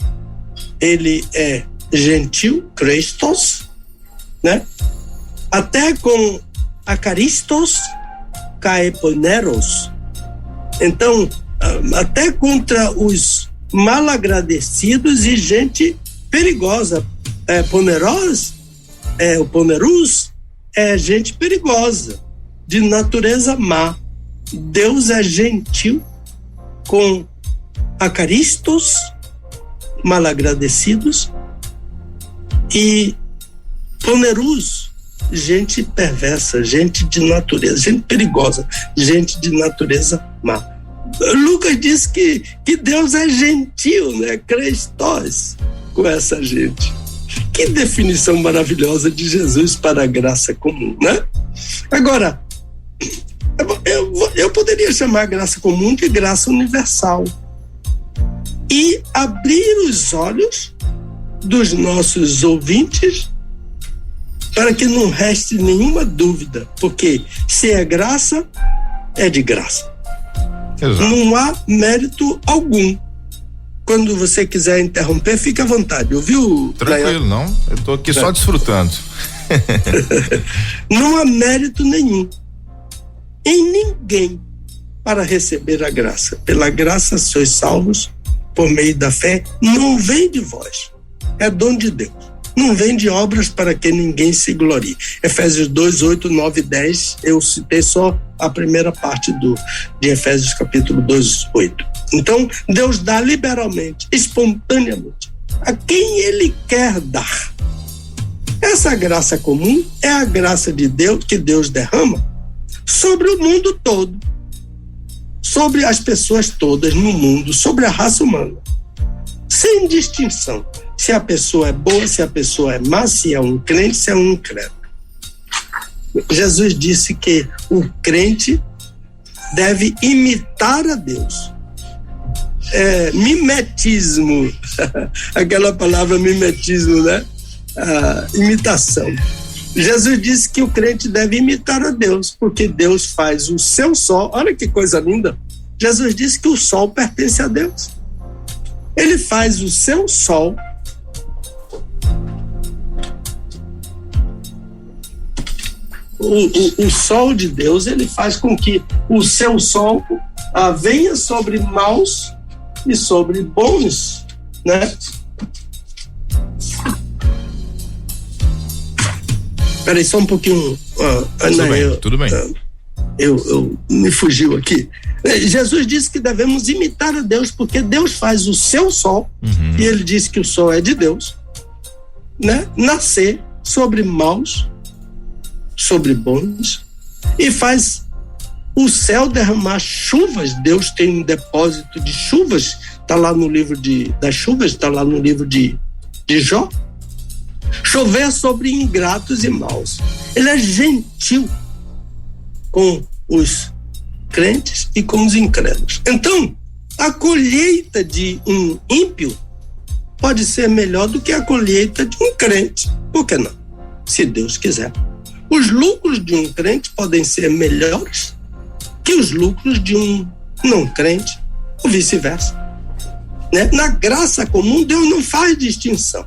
ele é gentil, Christos, né? Até com acaristos, caeponeros. Então, até contra os malagradecidos e gente perigosa. O pomerus é gente perigosa, de natureza má. Deus é gentil com acaristos, malagradecidos, e pomerus, gente perversa, gente de natureza, gente perigosa, gente de natureza má. Lucas diz que Deus é gentil, né? Christos, com essa gente. Que definição maravilhosa de Jesus para a graça comum, né? Agora, eu poderia chamar a graça comum de graça universal e abrir os olhos dos nossos ouvintes para que não reste nenhuma dúvida, porque se é graça, é de graça. Exato. Não há mérito algum. Quando você quiser interromper, fique à vontade, ouviu? Tranquilo, não? Eu tô aqui só desfrutando. Não há mérito nenhum em ninguém para receber a graça. Pela graça sois salvos por meio da fé. Não vem de vós, é dom de Deus. Não vem de obras para que ninguém se glorie. Efésios 2, 8, 9 e 10, eu citei só a primeira parte de Efésios capítulo 2, 8. Então, Deus dá liberalmente, espontaneamente, a quem Ele quer dar. Essa graça comum é a graça de Deus, que Deus derrama sobre o mundo todo, sobre as pessoas todas no mundo, sobre a raça humana, sem distinção. Se a pessoa é boa, se a pessoa é má, se é um crente, se é um incrédulo. Jesus disse que o crente deve imitar a Deus. Mimetismo, aquela palavra mimetismo, né? Imitação. Jesus disse que o crente deve imitar a Deus, porque Deus faz o seu sol. Olha que coisa linda. Jesus disse que o sol pertence a Deus. Ele faz o seu sol o sol de Deus, ele faz com que o seu sol venha sobre maus e sobre bons, né? Peraí, só um pouquinho, Ana. Tudo bem. Eu me fugiu aqui. Jesus disse que devemos imitar a Deus, porque Deus faz o seu sol, e ele disse que o sol é de Deus, né? Nascer sobre maus, sobre bons, e faz o céu derramar chuvas. Deus tem um depósito de chuvas, está lá no livro das chuvas, está lá no livro de Jó. Chover sobre ingratos e maus. Ele é gentil com os crentes e com os incrédulos. Então, a colheita de um ímpio pode ser melhor do que a colheita de um crente. Por que não? Se Deus quiser. Os lucros de um crente podem ser melhores que os lucros de um não crente, ou vice-versa. Né? Na graça comum, Deus não faz distinção.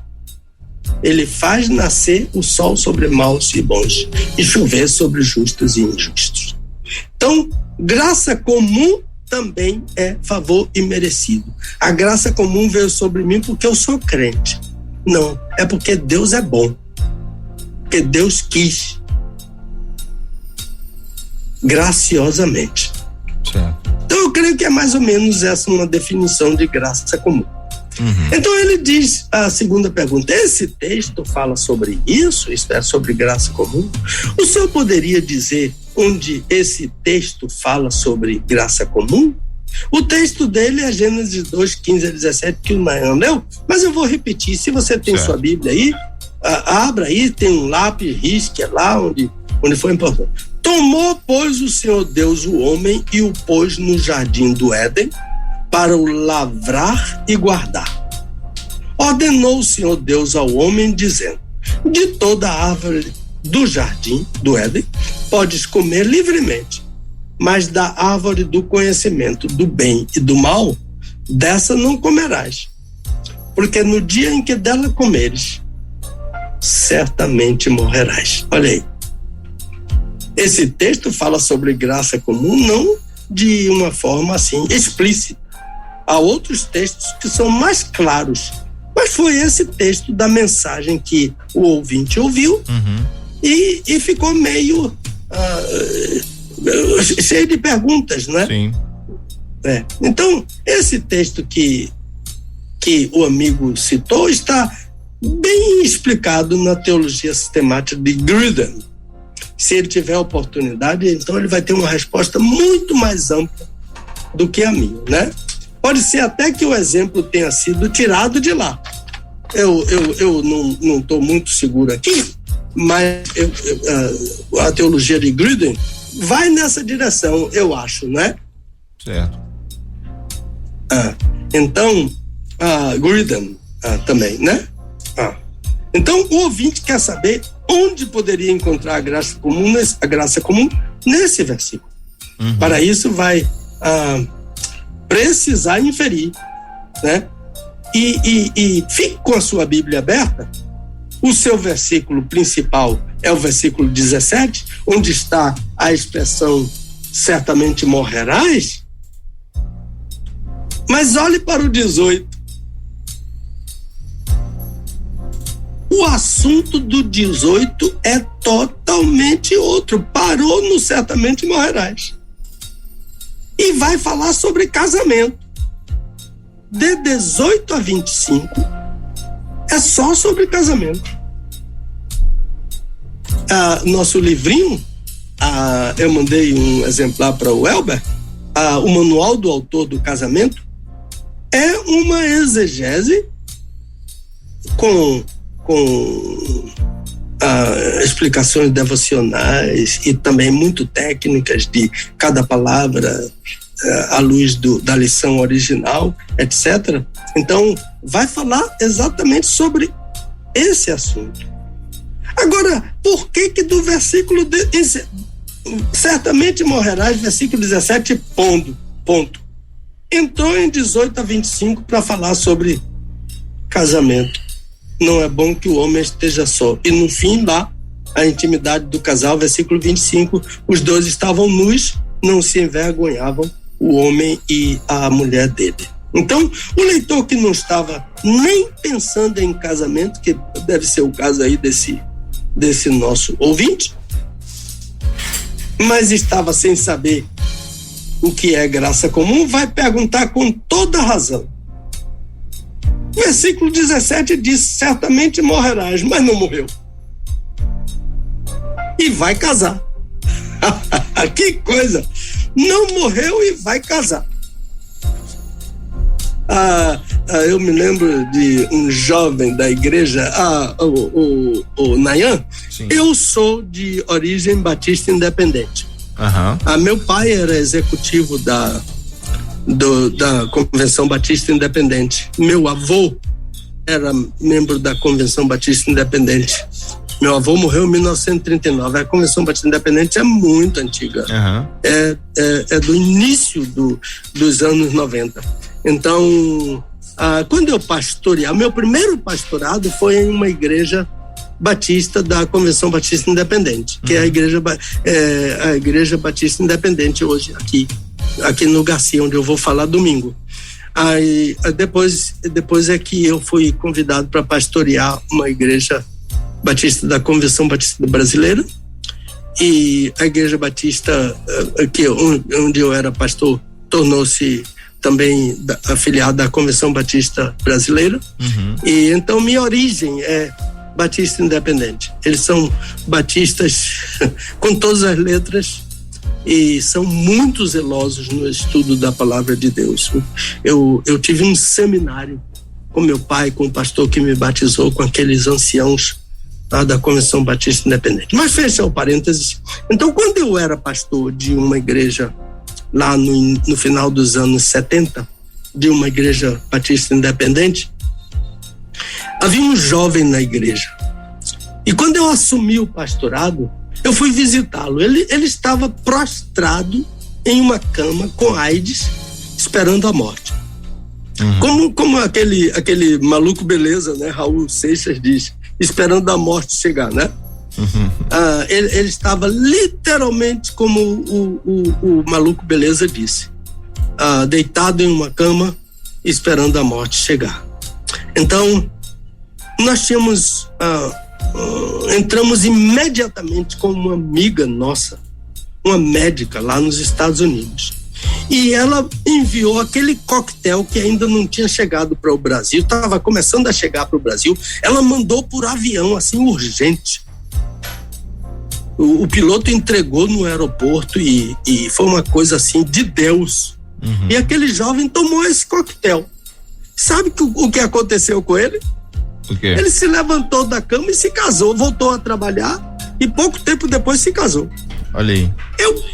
Ele faz nascer o sol sobre maus e bons e chover sobre justos e injustos. Então, graça comum também é favor imerecido. A graça comum veio sobre mim porque eu sou crente. Não, é porque Deus é bom. Porque Deus quis. Graciosamente. Certo. Então eu creio que é mais ou menos essa uma definição de graça comum. Então ele diz, a segunda pergunta, esse texto fala sobre isso é sobre graça comum? O senhor poderia dizer onde esse texto fala sobre graça comum? O texto dele é Gênesis 2, 15 a 17, que o Nayan leu, mas eu vou repetir. Se você tem sua Bíblia aí, abra aí, tem um lápis, risque lá onde foi importante. Tomou, pois, o Senhor Deus o homem e o pôs no jardim do Éden para o lavrar e guardar. Ordenou o Senhor Deus ao homem, dizendo: de toda árvore do jardim do Éden podes comer livremente, mas da árvore do conhecimento do bem e do mal, dessa não comerás, porque no dia em que dela comeres, certamente morrerás. Olha aí. Esse texto fala sobre graça comum, não de uma forma assim explícita, há outros textos que são mais claros. Mas foi esse texto da mensagem que o ouvinte ouviu e ficou meio cheio de perguntas, né? Sim. Então, esse texto que o amigo citou está bem explicado na teologia sistemática de Grudem. Se ele tiver oportunidade, então ele vai ter uma resposta muito mais ampla do que a minha, né? Pode ser até que o exemplo tenha sido tirado de lá. Eu não estou muito seguro aqui, mas a teologia de Grudem vai nessa direção, eu acho, né? Certo. Então, Grudem também, né? Então, o ouvinte quer saber onde poderia encontrar a graça comum nesse versículo. Para isso, vai precisar inferir, né? E fique com a sua Bíblia aberta. O seu versículo principal é o versículo 17, onde está a expressão certamente morrerás. Mas olhe para o 18. O assunto do 18 é totalmente outro. Parou no certamente morrerás. E vai falar sobre casamento. De 18 a 25 é só sobre casamento. Nosso livrinho, eu mandei um exemplar para o Elber, o Manual do Autor do Casamento, é uma exegese com explicações devocionais e também muito técnicas de cada palavra à luz da lição original, etc. Então, vai falar exatamente sobre esse assunto. Agora, por que do versículo certamente morrerás, versículo 17, ponto. Entrou em 18 a 25 para falar sobre casamento. Não é bom que o homem esteja só. E no fim, lá, a intimidade do casal, versículo 25, os dois estavam nus, não se envergonhavam, o homem e a mulher dele. Então, o leitor que não estava nem pensando em casamento, que deve ser o caso aí desse nosso ouvinte, mas estava sem saber o que é graça comum, vai perguntar com toda razão. Versículo 17 diz: certamente morrerás, mas não morreu. E vai casar. Que coisa! Não morreu e vai casar. Eu me lembro de um jovem da igreja, o Nayan. Sim. Eu sou de origem batista independente. Meu pai era executivo da Convenção Batista Independente. Meu avô era membro da Convenção Batista Independente. Meu avô morreu em 1939. A Convenção Batista Independente é muito antiga. É do início dos anos 90. Então, quando eu pastoreava, meu primeiro pastorado foi em uma igreja batista da Convenção Batista Independente, que é a Igreja Batista Independente hoje, aqui no Garcia, onde eu vou falar domingo. Aí depois é que eu fui convidado para pastorear uma igreja batista da Convenção Batista Brasileira, e a Igreja Batista, onde eu era pastor, tornou-se também afiliada à Convenção Batista Brasileira. E então minha origem é Batista Independente. Eles são batistas com todas as letras e são muito zelosos no estudo da palavra de Deus. Eu tive um seminário com meu pai, com o pastor que me batizou, com aqueles anciãos da Convenção Batista Independente. Mas fecha o parênteses. Então, quando eu era pastor de uma igreja lá no final dos anos 70, de uma igreja batista independente, havia um jovem na igreja. E quando eu assumi o pastorado, eu fui visitá-lo. Ele estava prostrado em uma cama com AIDS, esperando a morte. Como aquele maluco beleza, né? Raul Seixas diz, esperando a morte chegar, né? Ele estava literalmente como o maluco beleza disse, deitado em uma cama esperando a morte chegar. Então, nós tínhamos, entramos imediatamente com uma amiga nossa, uma médica lá nos Estados Unidos. E ela enviou aquele coquetel que ainda não tinha chegado para o Brasil, estava começando a chegar para o Brasil. Ela mandou por avião, assim, urgente. O piloto entregou no aeroporto e foi uma coisa assim de Deus. Uhum. E aquele jovem tomou esse coquetel. Sabe o que aconteceu com ele? O quê? Ele se levantou da cama e se casou, voltou a trabalhar e pouco tempo depois se casou. Olha aí.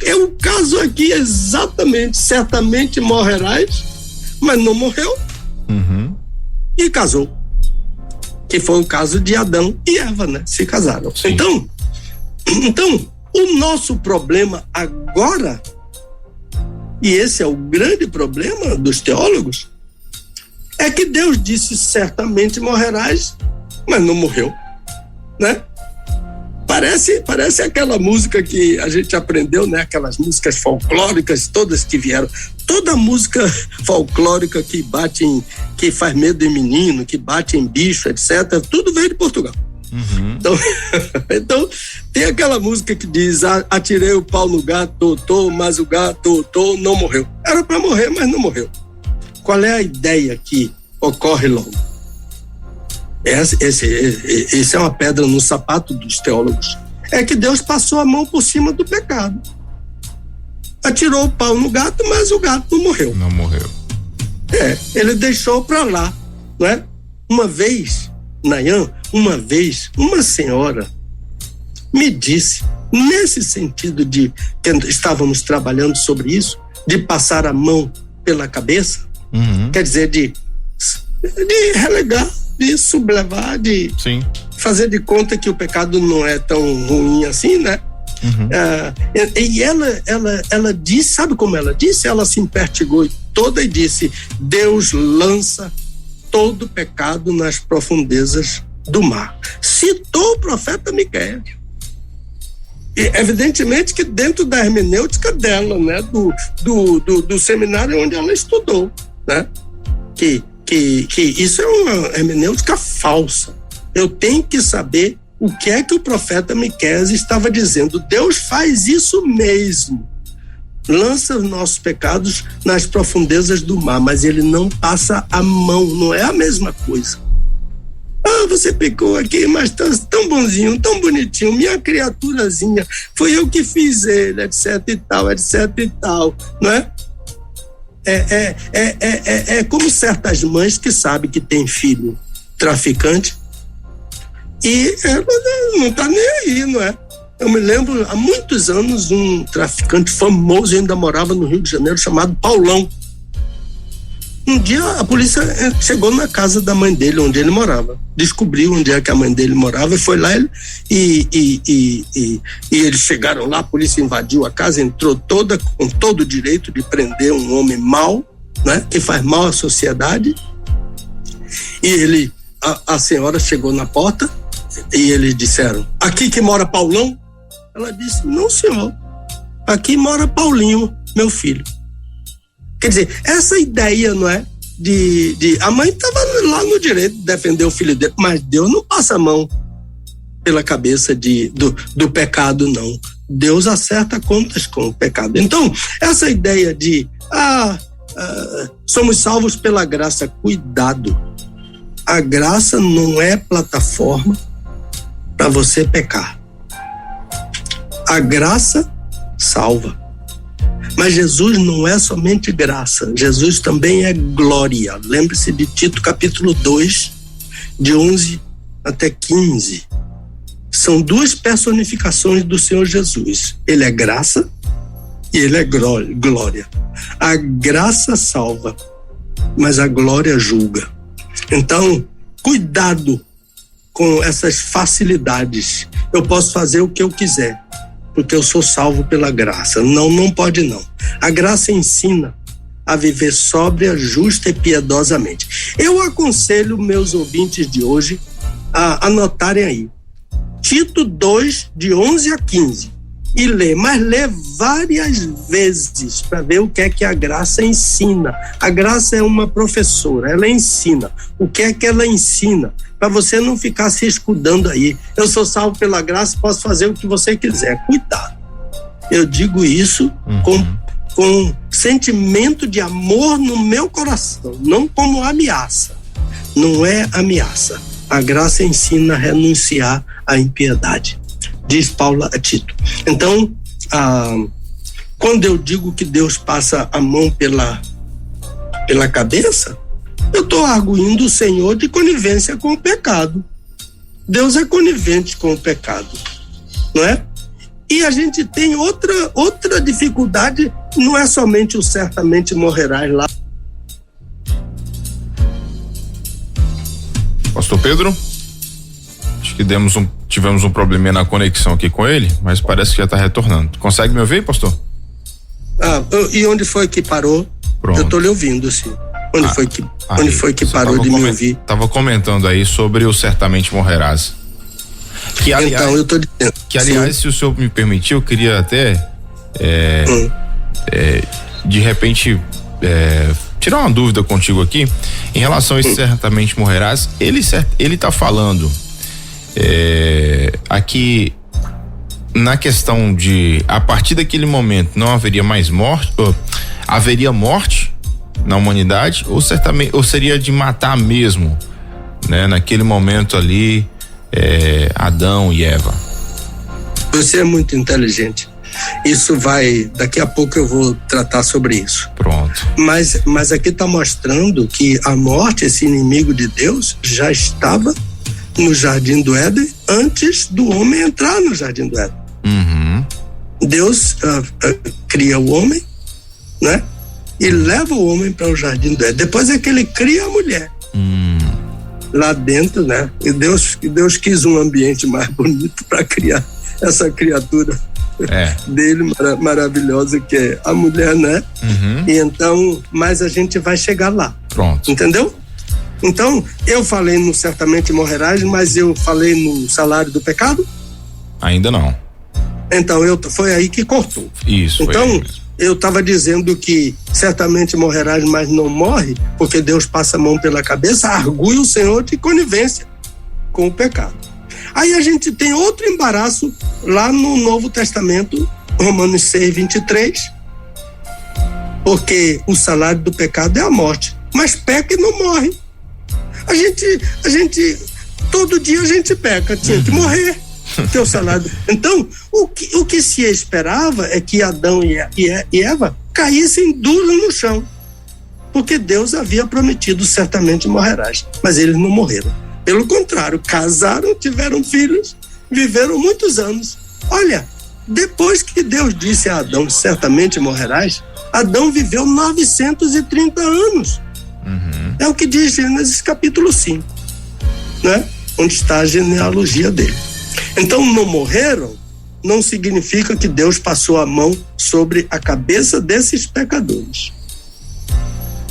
É o caso aqui exatamente. Certamente morrerás, mas não morreu. Uhum. E casou. Que foi o caso de Adão e Eva, né? Se casaram. Sim. Então, o nosso problema agora, e esse é o grande problema dos teólogos, é que Deus disse: certamente morrerás, mas não morreu, né? Parece aquela música que a gente aprendeu, né? Aquelas músicas folclóricas, todas que vieram. Toda música folclórica que faz medo em menino, que bate em bicho, etc., tudo veio de Portugal. Uhum. Então, tem aquela música que diz: atirei o pau no gato, mas o gato não morreu. Era para morrer, mas não morreu. Qual é a ideia que ocorre logo? Esse é uma pedra no sapato dos teólogos. É que Deus passou a mão por cima do pecado. Atirou o pau no gato, mas o gato não morreu. Não morreu. Ele deixou para lá, não é? Uma vez, Nayan, uma senhora me disse, nesse sentido de que estávamos trabalhando sobre isso, de passar a mão pela cabeça, uhum. Quer dizer, de relegar, de sublevar, de Sim. fazer de conta que o pecado não é tão ruim assim, né? Uhum. E ela disse, sabe como ela disse? Ela se impertigou toda e disse: Deus lança todo pecado nas profundezas do mar. Citou o profeta Miqueias. E, evidentemente que dentro da hermenêutica dela, né, do seminário onde ela estudou, né, que isso é uma hermenêutica falsa. Eu tenho que saber o que é que o profeta Miqueias estava dizendo. Deus faz isso mesmo. Lança os nossos pecados nas profundezas do mar, mas ele não passa a mão, não é a mesma coisa. Você pecou aqui, mas tá tão bonzinho, tão bonitinho, minha criaturazinha, foi eu que fiz ele, etc e tal, não é? É como certas mães que sabem que tem filho traficante e ela não tá nem aí, não é? Eu me lembro, há muitos anos, um traficante famoso ainda morava no Rio de Janeiro, chamado Paulão. Um dia a polícia chegou na casa da mãe dele, onde ele morava, descobriu onde é que a mãe dele morava e foi lá e eles chegaram lá, a polícia invadiu a casa, entrou com todo o direito de prender um homem mau, né, que faz mal à sociedade. E a senhora chegou na porta e eles disseram: aqui que mora Paulão? Ela disse: não, senhor, aqui mora Paulinho, meu filho. Quer dizer, essa ideia, não é? A mãe estava lá no direito de defender o filho dele, mas Deus não passa a mão pela cabeça do pecado, não. Deus acerta contas com o pecado. Então, essa ideia de somos salvos pela graça, cuidado. A graça não é plataforma para você pecar. A graça salva. Mas Jesus não é somente graça, Jesus também é glória. Lembre-se de Tito capítulo 2, de 11 até 15. São duas personificações do Senhor Jesus. Ele é graça e ele é glória. A graça salva, mas a glória julga. Então, cuidado com essas facilidades. Eu posso fazer o que eu quiser, porque eu sou salvo pela graça. Não pode não. A graça ensina a viver sóbria, justa e piedosamente. Eu aconselho meus ouvintes de hoje a anotarem aí. Tito 2, de 11 a 15. e lê, mas lê várias vezes para ver o que é que a graça ensina. A graça é uma professora, ela ensina. O que é que ela ensina? Para você não ficar se escudando aí. Eu sou salvo pela graça, posso fazer o que você quiser. Cuidado. Eu digo isso com sentimento de amor no meu coração, não como ameaça. Não é ameaça. A graça ensina a renunciar à impiedade, diz Paulo a Tito. Então, quando eu digo que Deus passa a mão pela cabeça, eu estou arguindo o Senhor de conivência com o pecado. Deus é conivente com o pecado, não é? E a gente tem outra dificuldade, não é somente o certamente morrerás lá. Pastor Pedro, acho que tivemos um probleminha na conexão aqui com ele, mas parece que já está retornando. Consegue me ouvir, pastor? E onde foi que parou? Pronto. Eu estou lhe ouvindo, sim. Onde foi que parou de me ouvir? Estava comentando aí sobre o certamente morrerás. Então, eu estou dizendo. Que, aliás, se o senhor me permitir, eu queria até de repente tirar uma dúvida contigo aqui em relação a esse certamente morrerás. Ele tá falando aqui na questão de a partir daquele momento não haveria mais morte, haveria morte na humanidade, ou seria de matar mesmo, né? Naquele momento ali, Adão e Eva. Você é muito inteligente. Isso daqui a pouco eu vou tratar sobre isso. Pronto. Mas aqui está mostrando que a morte, esse inimigo de Deus, já estava no Jardim do Éden antes do homem entrar no Jardim do Éden. Uhum. Deus cria o homem, né? E leva o homem para o Jardim do Éden. Depois é que ele cria a mulher. Lá dentro, né? E Deus quis um ambiente mais bonito para criar essa criatura dele maravilhosa que é a mulher, né? Uhum. E então, mas a gente vai chegar lá. Pronto. Entendeu? Então, eu falei no certamente morrerás, mas eu falei no salário do pecado? Ainda não. Então, foi aí que cortou. Isso. Então, eu estava dizendo que certamente morrerás, mas não morre, porque Deus passa a mão pela cabeça, argui o Senhor de conivência com o pecado. Aí a gente tem outro embaraço lá no Novo Testamento, Romanos 6:23, porque o salário do pecado é a morte, mas peca e não morre. A gente todo dia a gente peca, tinha que morrer. Teu salário. Então, o que se esperava é que Adão e Eva caíssem duros no chão, porque Deus havia prometido certamente morrerás, mas eles não morreram. Pelo contrário, casaram, tiveram filhos, viveram muitos anos. Olha, depois que Deus disse a Adão certamente morrerás, Adão viveu 930 anos. Uhum. É o que diz Gênesis capítulo 5, né? Onde está a genealogia dele. Então, não morreram não significa que Deus passou a mão sobre a cabeça desses pecadores.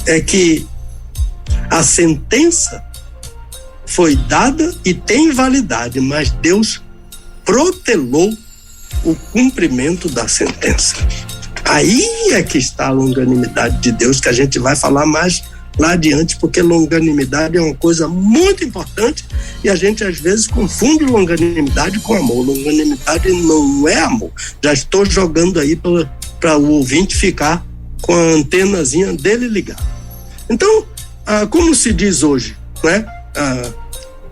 É que a sentença foi dada e tem validade, mas Deus protelou o cumprimento da sentença. Aí é que está a longanimidade de Deus, que a gente vai falar mais lá adiante, porque longanimidade é uma coisa muito importante e a gente às vezes confunde longanimidade com amor. Longanimidade não é amor. Já estou jogando aí para o ouvinte ficar com a antenazinha dele ligada. Então, como se diz hoje, né?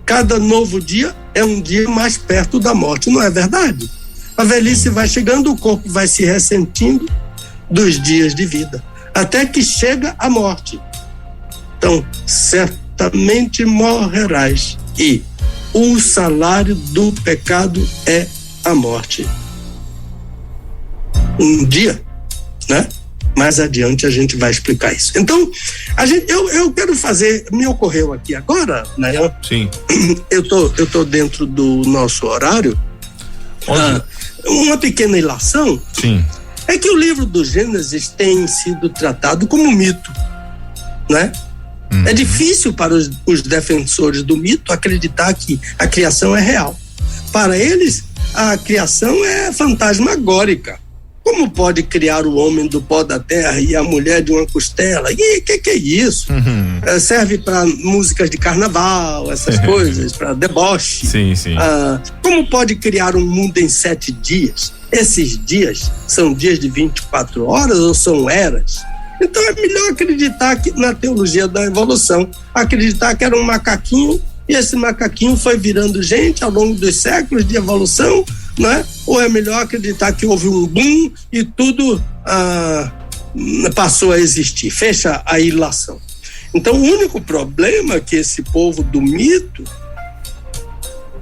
Cada novo dia é um dia mais perto da morte, não é verdade? A velhice vai chegando, o corpo vai se ressentindo dos dias de vida, até que chega a morte. Então, certamente morrerás, e o salário do pecado é a morte. Um dia, né? Mais adiante a gente vai explicar isso. Então, eu quero fazer, me ocorreu aqui agora, né? Sim. Eu tô dentro do nosso horário. Uma pequena ilação. Sim. É que o livro do Gênesis tem sido tratado como mito, né? Uhum. É difícil para os defensores do mito acreditar que a criação é real. Para eles, a criação é fantasmagórica. Como pode criar o homem do pó da terra e a mulher de uma costela? E que é isso? Serve para músicas de carnaval, essas coisas, para deboche. Sim, sim. Como pode criar um mundo em 7 dias? Esses dias são dias de 24 horas ou são eras? Então é melhor acreditar que na teologia da evolução, acreditar que era um macaquinho e esse macaquinho foi virando gente ao longo dos séculos de evolução, né? Ou é melhor acreditar que houve um boom e tudo passou a existir? Fecha a ilação. Então o único problema que esse povo do mito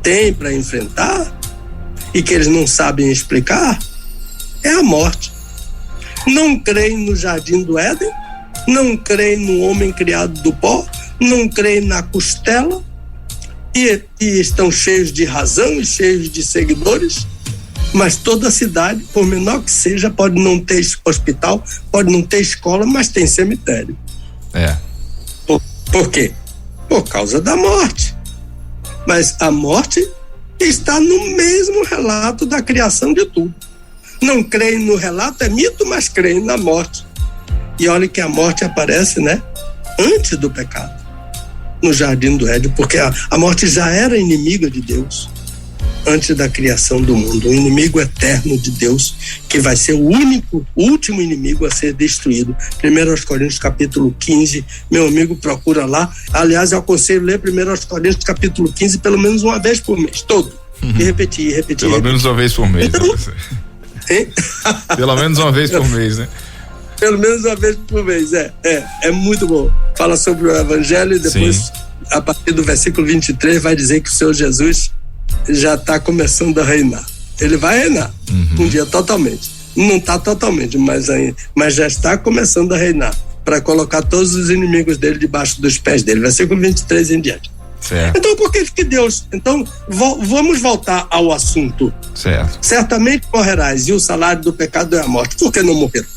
tem para enfrentar e que eles não sabem explicar é a morte. Não creem no jardim do Éden, não creem no homem criado do pó, não creem na costela e estão cheios de razão e cheios de seguidores, mas toda cidade, por menor que seja, pode não ter hospital, pode não ter escola, mas tem cemitério. Por quê? Por causa da morte. Mas a morte está no mesmo relato da criação de tudo. Não creem no relato, é mito, mas creem na morte. E olha que a morte aparece, né? Antes do pecado, no jardim do Éden, porque a morte já era inimiga de Deus antes da criação do mundo, o inimigo eterno de Deus, que vai ser o último inimigo a ser destruído. 1 Coríntios capítulo 15, meu amigo, procura lá. Aliás, eu aconselho ler 1 Coríntios capítulo 15 pelo menos uma vez por mês, todo. E repetir. Pelo menos uma vez por mês. Então, pelo menos uma vez por mês, né? Pelo menos uma vez por mês, é muito bom. Fala sobre o evangelho e depois, sim, a partir do versículo 23, vai dizer que o Senhor Jesus já está começando a reinar. Ele vai reinar um dia totalmente. Não está totalmente, mas já está começando a reinar, para colocar todos os inimigos dele debaixo dos pés dele. Versículo 23 em diante. Certo. Então, por que Deus... Então, vamos voltar ao assunto. Certo. Certamente morrerás, e o salário do pecado é a morte. Por que não morreram?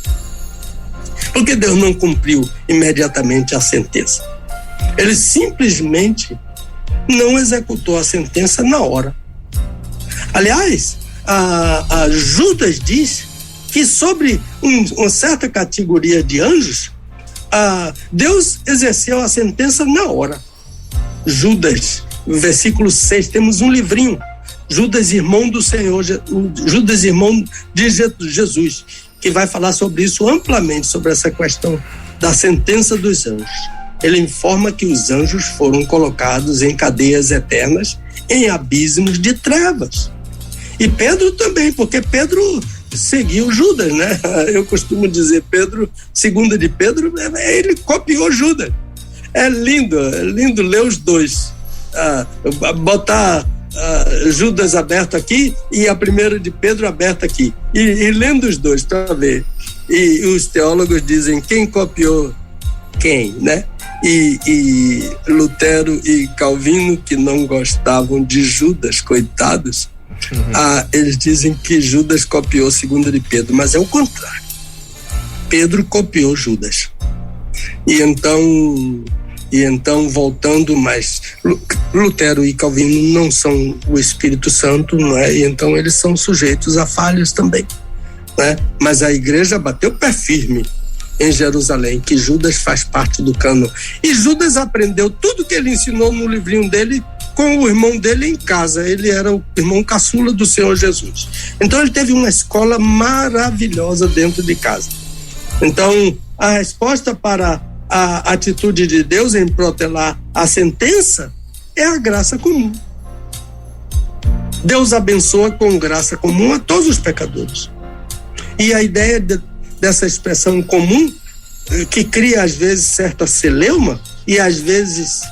Porque Deus não cumpriu imediatamente a sentença. Ele simplesmente não executou a sentença na hora. Aliás, a Judas diz que sobre uma certa categoria de anjos, Deus exerceu a sentença na hora. Judas, versículo 6, temos um livrinho, Judas, irmão do Senhor, Judas, irmão de Jesus, que vai falar sobre isso amplamente, sobre essa questão da sentença dos anjos. Ele informa que os anjos foram colocados em cadeias eternas, em abismos de trevas. E Pedro também, porque Pedro seguiu Judas, né? Eu costumo dizer, segunda de Pedro, ele copiou Judas. É lindo ler os dois. Botar Judas aberto aqui e a primeira de Pedro aberta aqui. E lendo os dois para ver. E os teólogos dizem quem copiou quem, né? E Lutero e Calvino, que não gostavam de Judas, coitados, eles dizem que Judas copiou segunda de Pedro, mas é o contrário. Pedro copiou Judas. E então, voltando, mas Lutero e Calvino não são o Espírito Santo, não é? E então eles são sujeitos a falhas também, né? Mas a igreja bateu o pé firme em Jerusalém, que Judas faz parte do cânon. E Judas aprendeu tudo que ele ensinou no livrinho dele com o irmão dele em casa. Ele era o irmão caçula do Senhor Jesus. Então ele teve uma escola maravilhosa dentro de casa. Então, a resposta para a atitude de Deus em protelar a sentença é a graça comum. Deus abençoa com graça comum a todos os pecadores. E a ideia dessa expressão comum, que cria às vezes certa celeuma e às vezes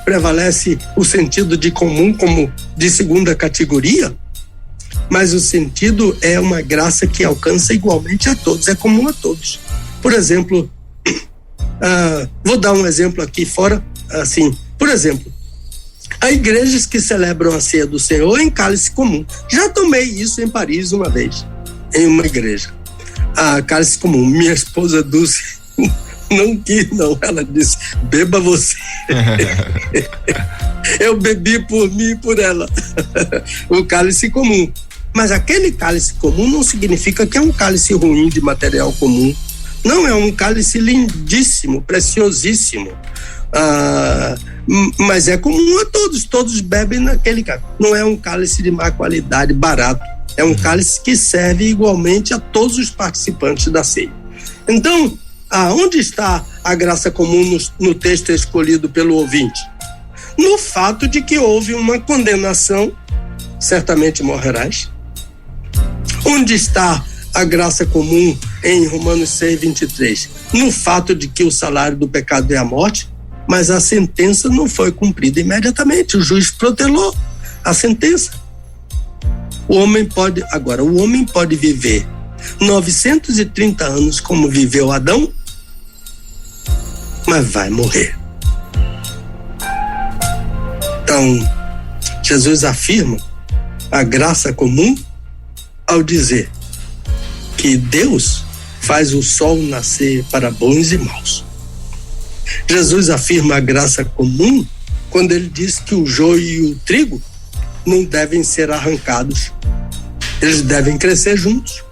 prevalece o sentido de comum como de segunda categoria, mas o sentido é uma graça que alcança igualmente a todos, é comum a todos. Por exemplo, vou dar um exemplo aqui fora, assim, por exemplo, há igrejas que celebram a ceia do Senhor em cálice comum. Já tomei isso em Paris uma vez, em uma igreja. Cálice comum. Minha esposa Dulce não quis, não. Ela disse, beba você. Eu bebi por mim e por ela. O cálice comum. Mas aquele cálice comum não significa que é um cálice ruim de material comum. Não, é um cálice lindíssimo, preciosíssimo. Mas é comum a todos bebem naquele cálice. Não é um cálice de má qualidade, barato. É um cálice que serve igualmente a todos os participantes da ceia. Então, onde está a graça comum no texto escolhido pelo ouvinte? No fato de que houve uma condenação, certamente morrerás. Onde está a graça comum em Romanos 6:23? No fato de que o salário do pecado é a morte, mas a sentença não foi cumprida imediatamente. O juiz protelou a sentença. O homem pode viver 930 anos como viveu Adão, mas vai morrer. Então, Jesus afirma a graça comum ao dizer que Deus faz o sol nascer para bons e maus. Jesus afirma a graça comum quando ele diz que o joio e o trigo não devem ser arrancados. Eles devem crescer juntos.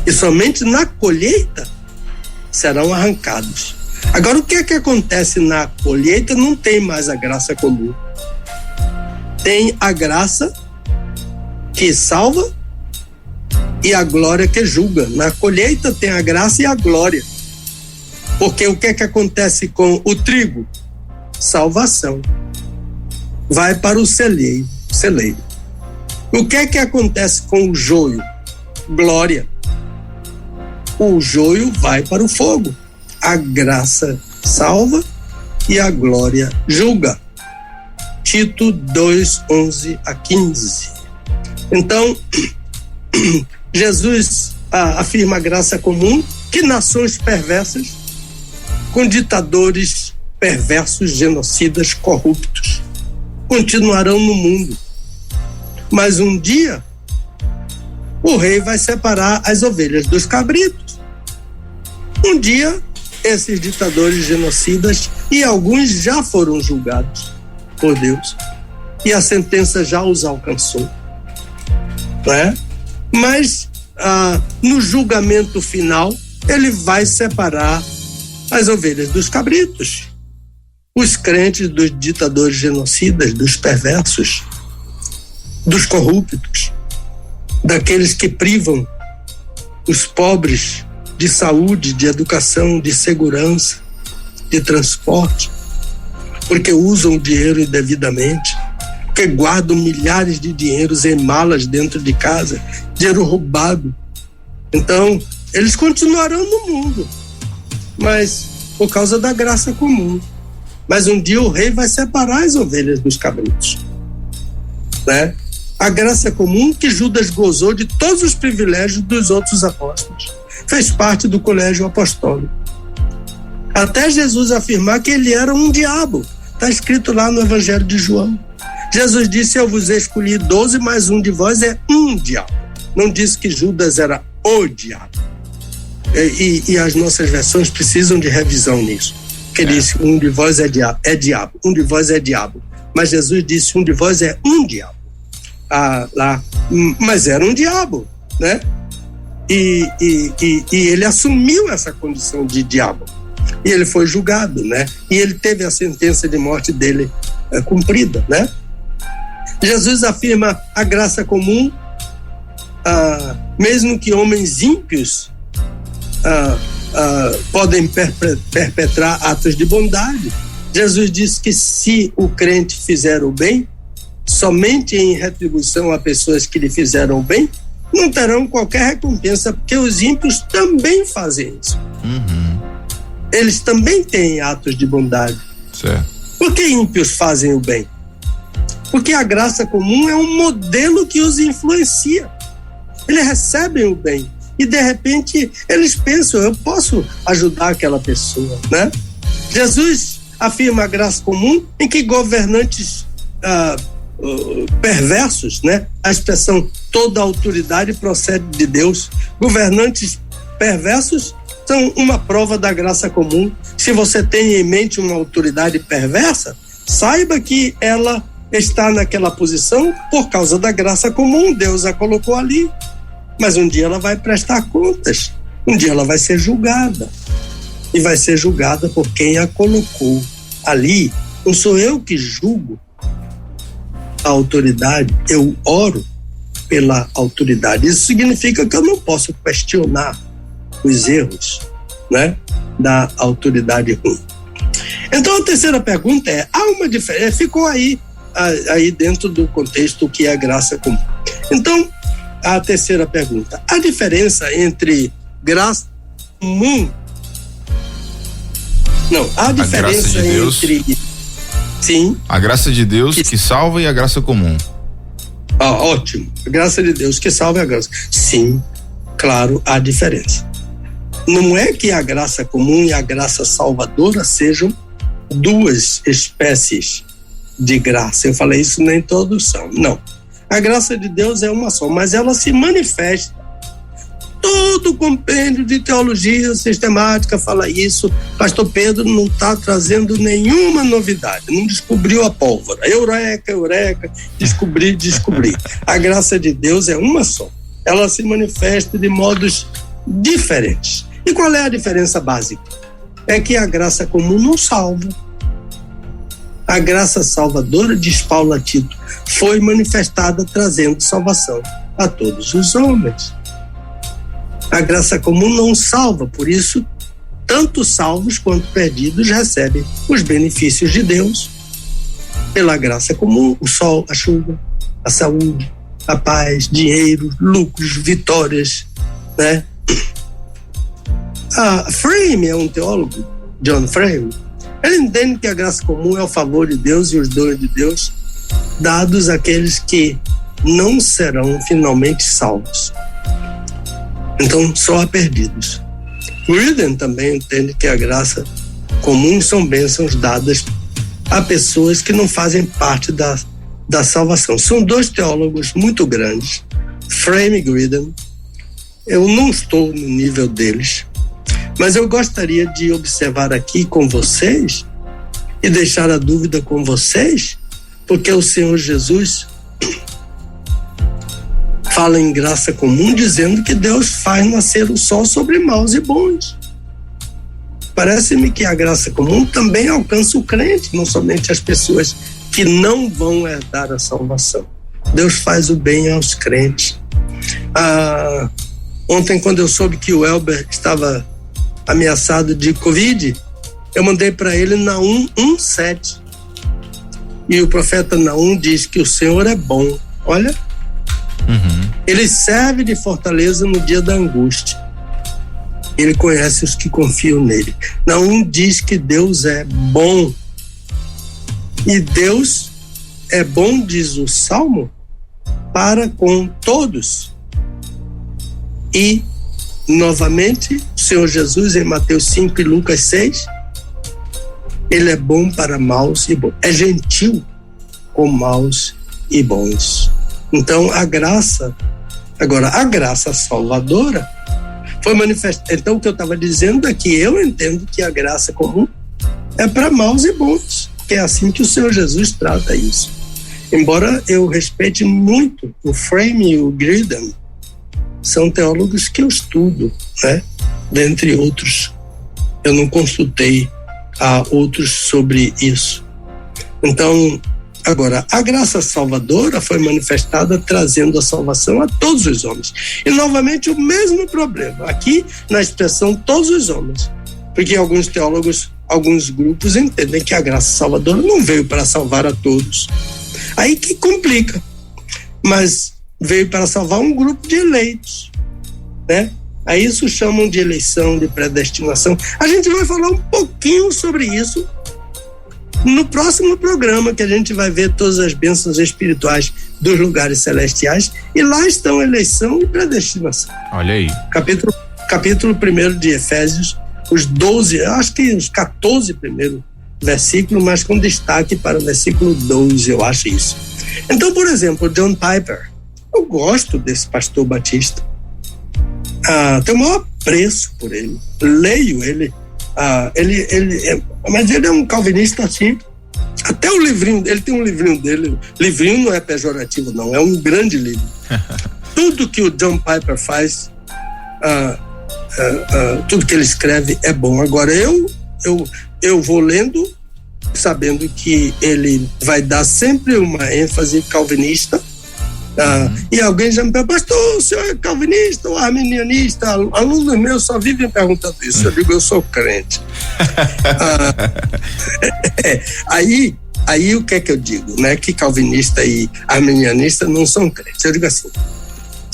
E somente na colheita serão arrancados. Agora, o que é que acontece na colheita? Não tem mais a graça comum. Tem a graça que salva e a glória que julga. Na colheita tem a graça e a glória. Porque o que é que acontece com o trigo? Salvação. Vai para o celeiro. O que é que acontece com o joio? Glória. O joio vai para o fogo. A graça salva e a glória julga. Tito 2:11-15. Então, Jesus afirma a graça comum que nações perversas, com ditadores perversos, genocidas, corruptos, continuarão no mundo. Mas um dia, o rei vai separar as ovelhas dos cabritos. Um dia, esses ditadores genocidas, e alguns já foram julgados por Deus, e a sentença já os alcançou, né? Mas no julgamento final ele vai separar as ovelhas dos cabritos, os crentes dos ditadores genocidas, dos perversos, dos corruptos, daqueles que privam os pobres de saúde, de educação, de segurança, de transporte, porque usam o dinheiro indevidamente, porque guardam milhares de dinheiros em malas dentro de casa, dinheiro roubado. Então, eles continuarão no mundo, mas por causa da graça comum. Mas um dia o rei vai separar as ovelhas dos cabritos, né? A graça comum que Judas gozou de todos os privilégios dos outros apóstolos. Fez parte do colégio apostólico. Até Jesus afirmar que ele era um diabo. Está escrito lá no Evangelho de João. Jesus disse: eu vos escolhi 12, mas um de vós é um diabo. Não disse que Judas era o diabo. E as nossas versões precisam de revisão nisso. Porque disse: um de vós é diabo, um de vós é diabo. Mas Jesus disse: um de vós é um diabo. Mas era um diabo, né? E ele assumiu essa condição de diabo. E ele foi julgado, né? E ele teve a sentença de morte dele cumprida, né? Jesus afirma a graça comum, mesmo que homens ímpios podem perpetrar atos de bondade. Jesus disse que se o crente fizer o bem, somente em retribuição a pessoas que lhe fizeram o bem, não terão qualquer recompensa, porque os ímpios também fazem isso. Uhum. Eles também têm atos de bondade. Certo. Por que ímpios fazem o bem? Porque a graça comum é um modelo que os influencia. Eles recebem o bem e, de repente, eles pensam: eu posso ajudar aquela pessoa, né? Jesus afirma a graça comum em que governantes perversos, né? A expressão toda autoridade procede de Deus. Governantes perversos são uma prova da graça comum. Se você tem em mente uma autoridade perversa, saiba que ela está naquela posição por causa da graça comum, Deus a colocou ali, mas um dia ela vai prestar contas, um dia ela vai ser julgada, e vai ser julgada por quem a colocou ali. Não sou eu que julgo a autoridade, eu oro pela autoridade. Isso significa que eu não posso questionar os erros, né, da autoridade ruim. Então a terceira pergunta é, há uma diferença, ficou aí dentro do contexto que é a graça comum. Então, a terceira pergunta, a diferença entre graça comum, não, a diferença de Deus, entre, sim, a graça de Deus que salva e a graça comum. Ótimo, a graça de Deus que salva e a graça, sim, claro, há diferença. Não é que a graça comum e a graça salvadora sejam duas espécies de graça. Eu falei isso na introdução. Não. A graça de Deus é uma só, mas ela se manifesta. Todo o compêndio de teologia sistemática fala isso. Pastor Pedro não está trazendo nenhuma novidade, não descobriu a pólvora. Eureka, descobri. A graça de Deus é uma só. Ela se manifesta de modos diferentes. E qual é a diferença básica? É que a graça comum não salva. A graça salvadora, diz Paulo a Tito, foi manifestada trazendo salvação a todos os homens. A graça comum não salva, por isso, tanto salvos quanto perdidos recebem os benefícios de Deus pela graça comum, o sol, a chuva, a saúde, a paz, dinheiro, lucros, vitórias, né? Frame é um teólogo, John Frame, ele entende que a graça comum é o favor de Deus e os dons de Deus dados àqueles que não serão finalmente salvos. Então, só há perdidos. Gruden também entende que a graça comum são bênçãos dadas a pessoas que não fazem parte da salvação. São dois teólogos muito grandes, Frame e Gruden. Eu não estou no nível deles, mas eu gostaria de observar aqui com vocês e deixar a dúvida com vocês, porque o Senhor Jesus fala em graça comum dizendo que Deus faz nascer o sol sobre maus e bons. Parece-me que a graça comum também alcança o crente, não somente as pessoas que não vão herdar a salvação. Deus faz o bem aos crentes. Ontem, quando eu soube que o Elber estava ameaçado de Covid, eu mandei para ele Naum 1:7. E o profeta Naum diz que o Senhor é bom. Olha, Ele serve de fortaleza no dia da angústia. Ele conhece os que confiam nele. Naum diz que Deus é bom. E Deus é bom, diz o Salmo, para com todos. E, novamente, o Senhor Jesus, em Mateus 5 e Lucas 6, ele é bom para maus e bons. É gentil com maus e bons. Então, a graça salvadora foi manifestada. Então, o que eu estava dizendo é que eu entendo que a graça comum é para maus e bons, que é assim que o Senhor Jesus trata isso. Embora eu respeite muito o Frame e o Gruden, são teólogos que eu estudo, né? Dentre outros, eu não consultei a outros sobre isso. Então, agora, a graça salvadora foi manifestada trazendo a salvação a todos os homens. E, novamente, o mesmo problema, aqui na expressão todos os homens, porque alguns teólogos, alguns grupos entendem que a graça salvadora não veio para salvar a todos. Aí que complica, mas veio para salvar um grupo de eleitos, né? Aí isso chamam de eleição, de predestinação. A gente vai falar um pouquinho sobre isso no próximo programa, que a gente vai ver todas as bênçãos espirituais dos lugares celestiais, e lá estão eleição e predestinação. Olha aí. Capítulo 1 de Efésios, os 12, acho que os 14 primeiros versículos, mas com destaque para o versículo 12, eu acho isso. Então, por exemplo, John Piper, eu gosto desse pastor batista, tenho o maior apreço por ele, leio ele, mas ele é um calvinista assim, Até o livrinho, ele tem um livrinho dele, livrinho não é pejorativo não, é um grande livro. Tudo que o John Piper faz, tudo que ele escreve é bom. Agora eu vou lendo, sabendo que ele vai dar sempre uma ênfase calvinista. E alguém já me pergunta, pastor, o senhor é calvinista ou arminianista? Alunos meus só vivem perguntando isso. Eu digo, eu sou crente. Aí o que é que eu digo, né? Que calvinista e arminianista não são crentes. Eu digo assim,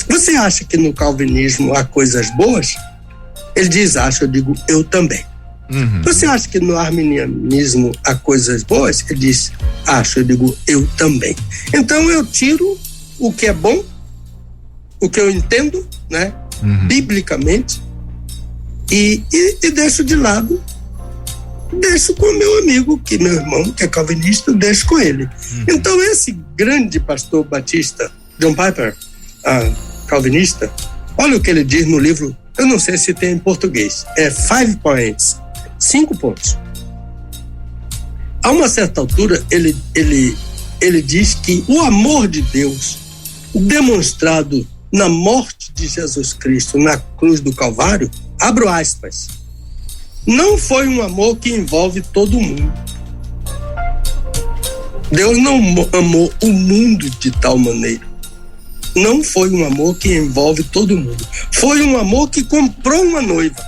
você acha que no calvinismo há coisas boas? Ele diz, acho. Eu digo, eu também. Você acha que no arminianismo há coisas boas? Ele diz, acho. Eu digo, eu também. Então eu tiro o que é bom, o que eu entendo, né, biblicamente, e deixo de lado, deixo com o meu amigo, que meu irmão, que é calvinista, deixo com ele. Então esse grande pastor batista, John Piper, calvinista, olha o que ele diz no livro, eu não sei se tem em português, é 5 points, 5 pontos. A uma certa altura, ele diz que o amor de Deus demonstrado na morte de Jesus Cristo na cruz do Calvário, abro aspas, não foi um amor que envolve todo mundo. Deus não amou o mundo de tal maneira. Não foi um amor que envolve todo mundo. Foi um amor que comprou uma noiva.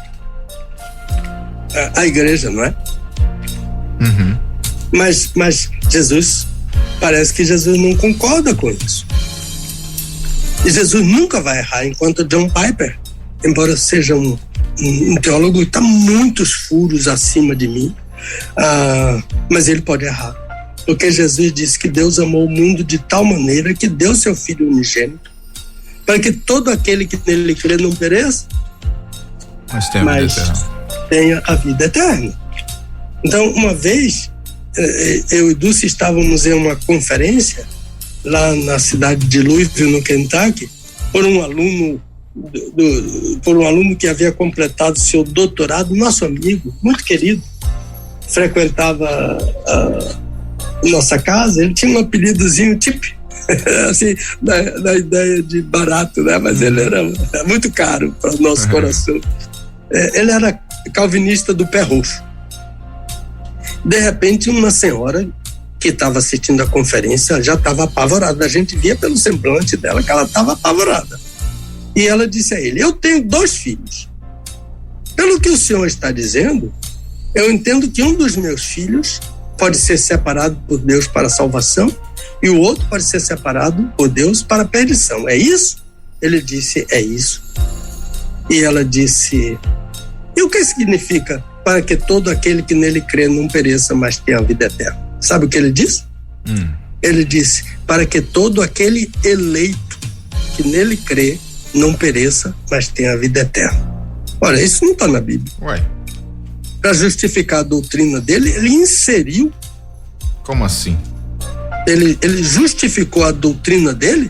A igreja, não é? Mas Jesus, parece que Jesus não concorda com isso. E Jesus nunca vai errar, enquanto John Piper, embora seja um teólogo que está muitos furos acima de mim, mas ele pode errar. Porque Jesus disse que Deus amou o mundo de tal maneira que deu seu Filho unigênito, para que todo aquele que nele crê não pereça, mas tenha a vida eterna. Então, uma vez, eu e Dulce estávamos em uma conferência lá na cidade de Louisville, no Kentucky, por um aluno que havia completado seu doutorado, nosso amigo, muito querido, frequentava a nossa casa. Ele tinha um apelidozinho tipo assim, da ideia de barato, né? Mas ele era muito caro para o nosso coração. Ele era calvinista do pé roxo. De repente, uma senhora que estava assistindo a conferência já estava apavorada. A gente via pelo semblante dela que ela estava apavorada. E ela disse a ele, eu tenho 2 filhos. Pelo que o senhor está dizendo, eu entendo que um dos meus filhos pode ser separado por Deus para a salvação e o outro pode ser separado por Deus para a perdição. É isso? Ele disse, é isso. E ela disse, e o que significa para que todo aquele que nele crê não pereça, mas tenha a vida eterna? Sabe o que ele disse? Ele disse, para que todo aquele eleito que nele crê não pereça, mas tenha a vida eterna. Olha, isso não está na Bíblia. Para justificar a doutrina dele, ele inseriu. Como assim? Ele justificou a doutrina dele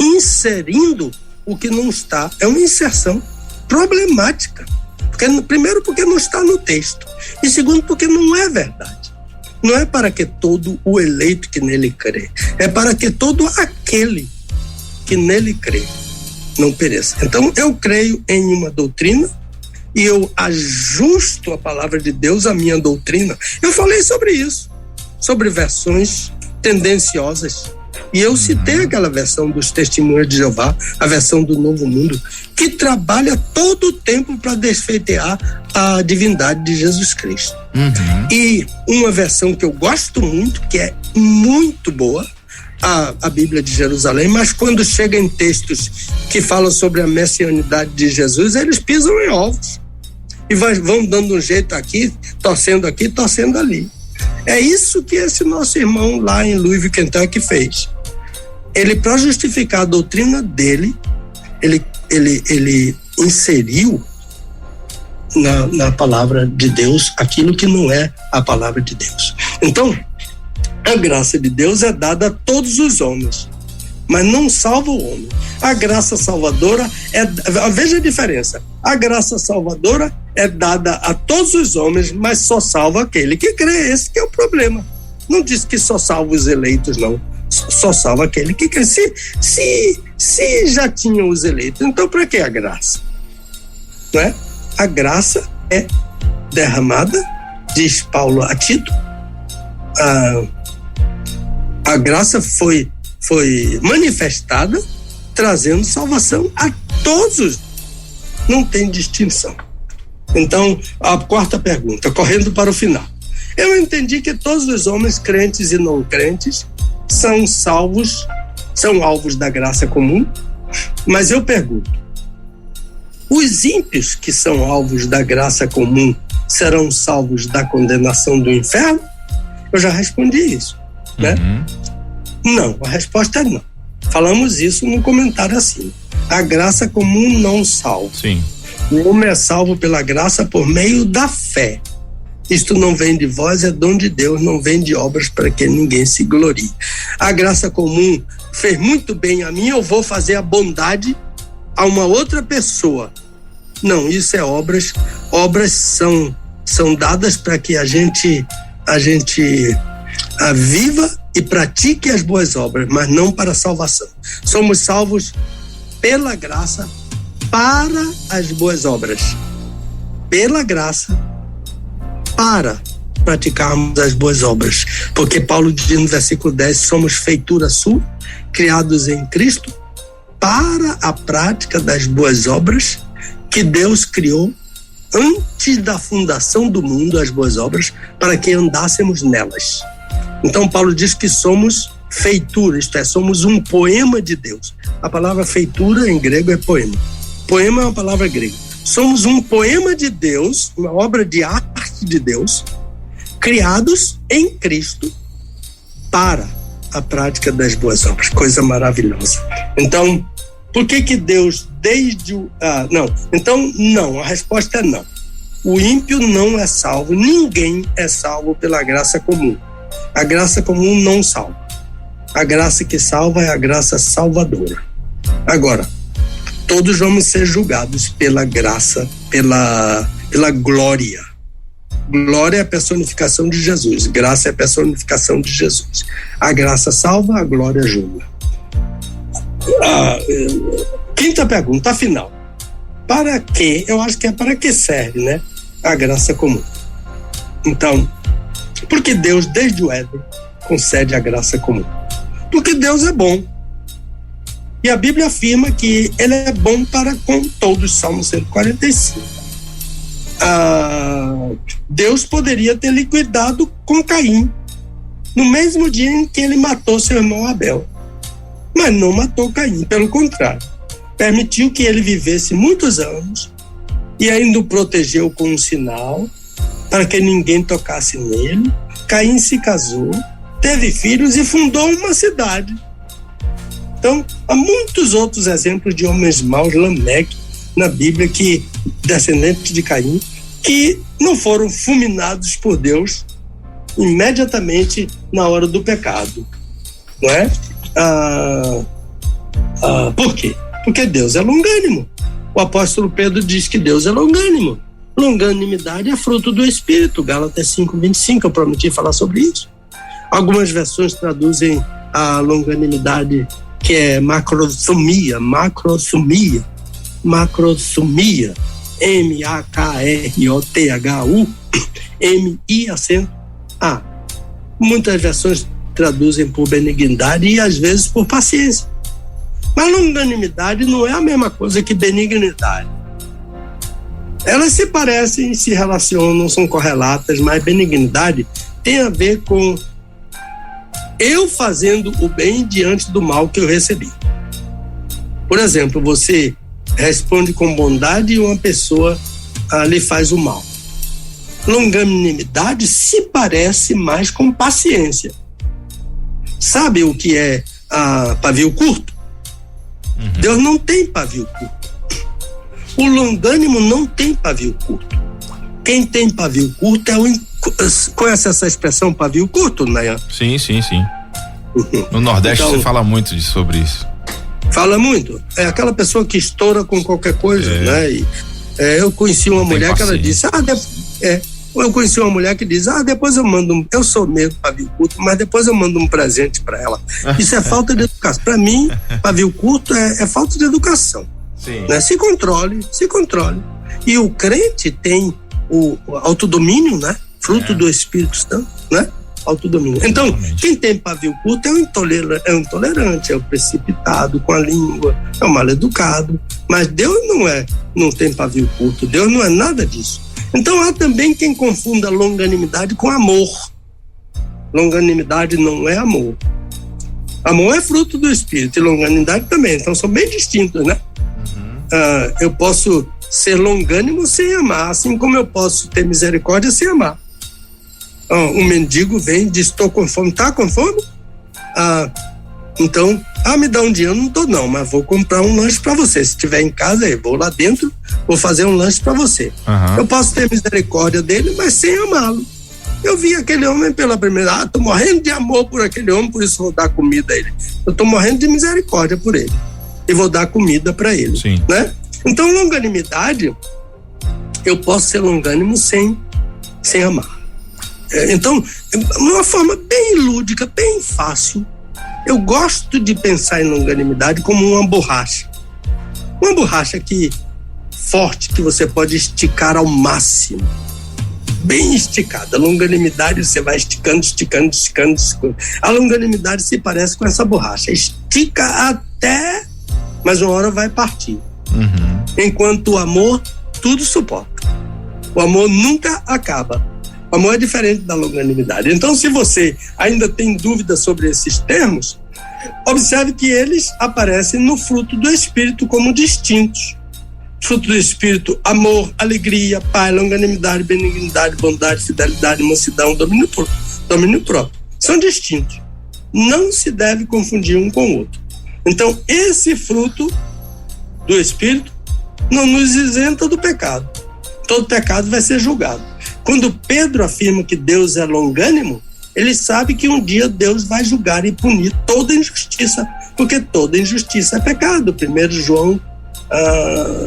inserindo o que não está. É uma inserção problemática. Primeiro, porque não está no texto. E segundo, porque não é verdade. Não é para que todo o eleito que nele crê. É para que todo aquele que nele crê não pereça. Então, eu creio em uma doutrina e eu ajusto a palavra de Deus à minha doutrina. Eu falei sobre isso, sobre versões tendenciosas. E eu citei aquela versão dos Testemunhos de Jeová, a versão do Novo Mundo, que trabalha todo o tempo para desfeitear a divindade de Jesus Cristo. E uma versão que eu gosto muito, que é muito boa, a Bíblia de Jerusalém, mas quando chega em textos que falam sobre a messianidade de Jesus, eles pisam em ovos e vão dando um jeito aqui, torcendo ali. É isso que esse nosso irmão lá em Louisville, Kentucky fez. Ele, para justificar a doutrina dele, ele inseriu na palavra de Deus aquilo que não é a palavra de Deus. Então, a graça de Deus é dada a todos os homens, mas não salva o homem. A graça salvadora veja a diferença. A graça salvadora é dada a todos os homens, mas só salva aquele que crê. Esse que é o problema. não diz que só salva os eleitos, não. Só salva aquele que quer. Se já tinha os eleitos, então para que a graça? Não é? A graça é derramada, diz Paulo a Tito. A graça foi manifestada, trazendo salvação a todos. Não tem distinção. Então, a quarta pergunta, correndo para o final. Eu entendi que todos os homens, crentes e não crentes, são salvos, são alvos da graça comum, mas eu pergunto, os ímpios que são alvos da graça comum serão salvos da condenação do inferno? Eu já respondi isso, né? Não, a resposta é não. Falamos isso no comentário acima. A graça comum não salva. Sim. O homem é salvo pela graça por meio da fé. Isto não vem de vós, é dom de Deus, não vem de obras para que ninguém se glorie. A graça comum fez muito bem a mim, eu vou fazer a bondade a uma outra pessoa. Não, isso é obras. Obras são dadas para que a gente viva e pratique as boas obras, mas não para a salvação. Somos salvos pela graça para as boas obras. Pela graça para praticarmos as boas obras. Porque Paulo diz no versículo 10, somos feitura sua, criados em Cristo, para a prática das boas obras que Deus criou antes da fundação do mundo, as boas obras, para que andássemos nelas. Então Paulo diz que somos feitura, isto é, somos um poema de Deus. A palavra feitura em grego é poema. Poema é uma palavra grega. Somos um poema de Deus, uma obra de arte de Deus, criados em Cristo para a prática das boas obras. Coisa maravilhosa. Então, por que Deus desde o... Não, a resposta é não. O ímpio não é salvo, ninguém é salvo pela graça comum. A graça comum não salva. A graça que salva é a graça salvadora. Agora, todos vamos ser julgados pela graça, pela glória. Glória é a personificação de Jesus, graça é a personificação de Jesus. A graça salva, a glória julga. Quinta pergunta, afinal, para que, eu acho que é para que serve, né? A graça comum. Então, porque Deus, desde o Éden, concede a graça comum? Porque Deus é bom. E a Bíblia afirma que ele é bom para com todos, Salmo 145. Deus poderia ter liquidado com Caim, no mesmo dia em que ele matou seu irmão Abel. Mas não matou Caim, pelo contrário. Permitiu que ele vivesse muitos anos e ainda o protegeu com um sinal para que ninguém tocasse nele. Caim se casou, teve filhos e fundou uma cidade. Então, há muitos outros exemplos de homens maus, Lameque, na Bíblia, que descendentes de Caim, que não foram fulminados por Deus imediatamente na hora do pecado. Não é? Por quê? Porque Deus é longânimo. O apóstolo Pedro diz que Deus é longânimo. Longanimidade é fruto do Espírito, Gálatas 5:25, eu prometi falar sobre isso. Algumas versões traduzem a longanimidade que é macrothumia, M-A-K-R-O-T-H-U, M-I acento A. Muitas versões traduzem por benignidade e às vezes por paciência. Mas longanimidade não é a mesma coisa que benignidade. Elas se parecem, se relacionam, são correlatas, mas benignidade tem a ver com eu fazendo o bem diante do mal que eu recebi. Por exemplo, você responde com bondade e uma pessoa lhe faz o mal. Longanimidade se parece mais com paciência. Sabe o que é pavio curto? Deus não tem pavio curto. O longânimo não tem pavio curto. Quem tem pavio curto é o... Conhece essa expressão pavio curto, Nayan? Sim. No Nordeste então, você fala muito sobre isso. Fala muito. É aquela pessoa que estoura com qualquer coisa, né? E, eu conheci uma mulher que ela disse, Eu conheci uma mulher que diz, depois eu mando eu sou meio pavio curto, mas depois eu mando um presente para ela. Isso é falta de educação. Para mim, pavio curto é falta de educação. Sim. Né? Se controle. E o crente tem o autodomínio, né? Fruto do Espírito Santo, né? Autodomínio. Então, quem tem pavio curto é o intolerante, é o precipitado com a língua, é o mal educado. Mas Deus não tem pavio curto, Deus não é nada disso. Então há também quem confunda longanimidade com amor. Longanimidade não é amor. Amor é fruto do Espírito e longanimidade também, então são bem distintos, né? Eu posso ser longânimo sem amar, assim como eu posso ter misericórdia sem amar. Um mendigo vem e diz, estou com fome, tá com fome? Então, me dá um dinheiro, não tô não, mas vou comprar um lanche para você. Se estiver em casa, eu vou lá dentro, vou fazer um lanche para você. Eu posso ter misericórdia dele, mas sem amá-lo. Eu vi aquele homem pela primeira vez, tô morrendo de amor por aquele homem, por isso vou dar comida a ele. Eu tô morrendo de misericórdia por ele e vou dar comida para ele. Sim. Né? Então, longanimidade, eu posso ser longânimo sem amar. Então, uma forma bem lúdica, bem fácil, eu gosto de pensar em longanimidade como uma borracha. Uma borracha forte, que você pode esticar ao máximo. Bem esticada. A longanimidade você vai esticando. A longanimidade se parece com essa borracha. Estica até, mas uma hora vai partir. Enquanto o amor, tudo suporta. O amor nunca acaba. O amor é diferente da longanimidade. Então, se você ainda tem dúvidas sobre esses termos, observe que eles aparecem no fruto do Espírito como distintos. Fruto do Espírito, amor, alegria, paz, longanimidade, benignidade, bondade, fidelidade, mansidão, domínio próprio. São distintos. Não se deve confundir um com o outro. Então, esse fruto do Espírito não nos isenta do pecado. Todo pecado vai ser julgado. Quando Pedro afirma que Deus é longânimo, ele sabe que um dia Deus vai julgar e punir toda injustiça, porque toda injustiça é pecado. 1 João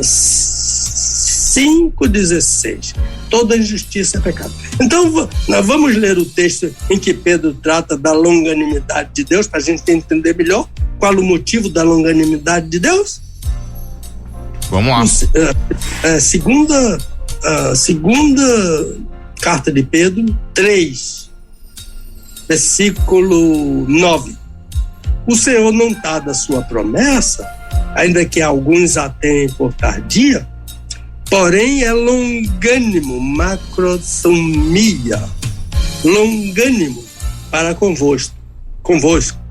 5,16. Toda injustiça é pecado. Então, nós vamos ler o texto em que Pedro trata da longanimidade de Deus, para a gente entender melhor qual o motivo da longanimidade de Deus. Vamos lá. Segunda carta de Pedro 3, versículo 9. O Senhor não está da sua promessa, ainda que alguns a tenham por tardia, porém é longânimo, macrothumia, longânimo para convosco.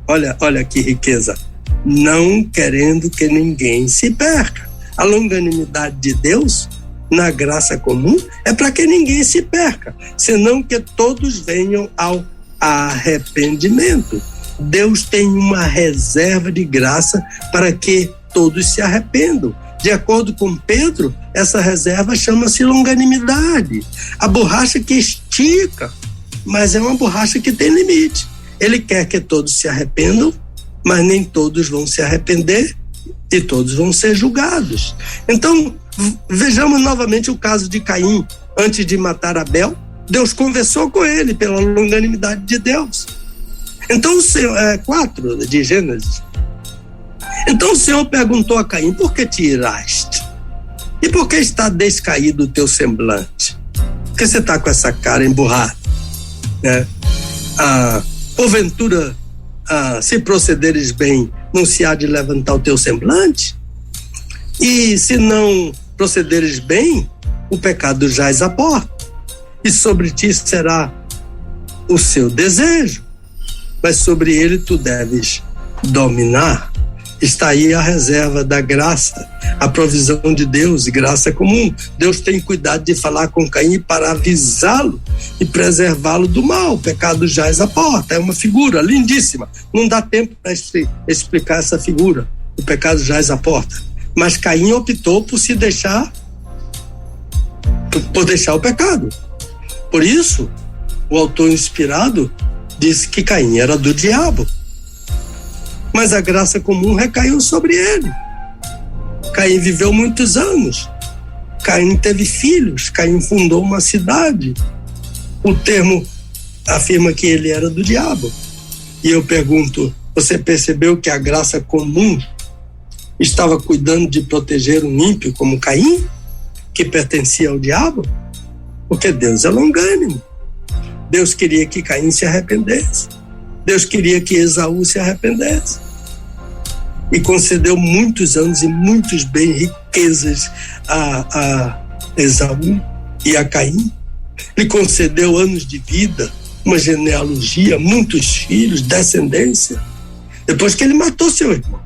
Olha que riqueza, não querendo que ninguém se perca. A longanimidade de Deus na graça comum é para que ninguém se perca, senão que todos venham ao arrependimento. Deus tem uma reserva de graça para que todos se arrependam. De acordo com Pedro, essa reserva chama-se longanimidade. A borracha que estica, mas é uma borracha que tem limite. Ele quer que todos se arrependam, mas nem todos vão se arrepender e todos vão ser julgados. Então, vejamos novamente o caso de Caim. Antes de matar Abel, Deus conversou com ele pela longanimidade de Deus. Então, o Senhor, 4 de Gênesis. Então o Senhor perguntou a Caim, por que te iraste? E por que está descaído o teu semblante? Por que você está com essa cara emburrada? Porventura, se procederes bem, não se há de levantar o teu semblante? E se não procederes bem, o pecado jaz à porta, e sobre ti será o seu desejo, mas sobre ele tu deves dominar. Está aí a reserva da graça, a provisão de Deus e graça comum. Deus tem cuidado de falar com Caim para avisá-lo e preservá-lo do mal. O pecado jaz à porta, é uma figura lindíssima. Não dá tempo para explicar essa figura. O pecado jaz à porta. Mas Caim optou por deixar o pecado. Por isso, o autor inspirado disse que Caim era do diabo. Mas a graça comum recaiu sobre ele. Caim viveu muitos anos. Caim teve filhos. Caim fundou uma cidade. o termo afirma que ele era do diabo. E eu pergunto, você percebeu que a graça comum estava cuidando de proteger um ímpio como Caim, que pertencia ao diabo? Porque Deus é longânimo. Deus queria que Caim se arrependesse. Deus queria que Esaú se arrependesse. E concedeu muitos anos e muitos bens, riquezas a Esaú e a Caim. Ele concedeu anos de vida, uma genealogia, muitos filhos, descendência, depois que ele matou seu irmão.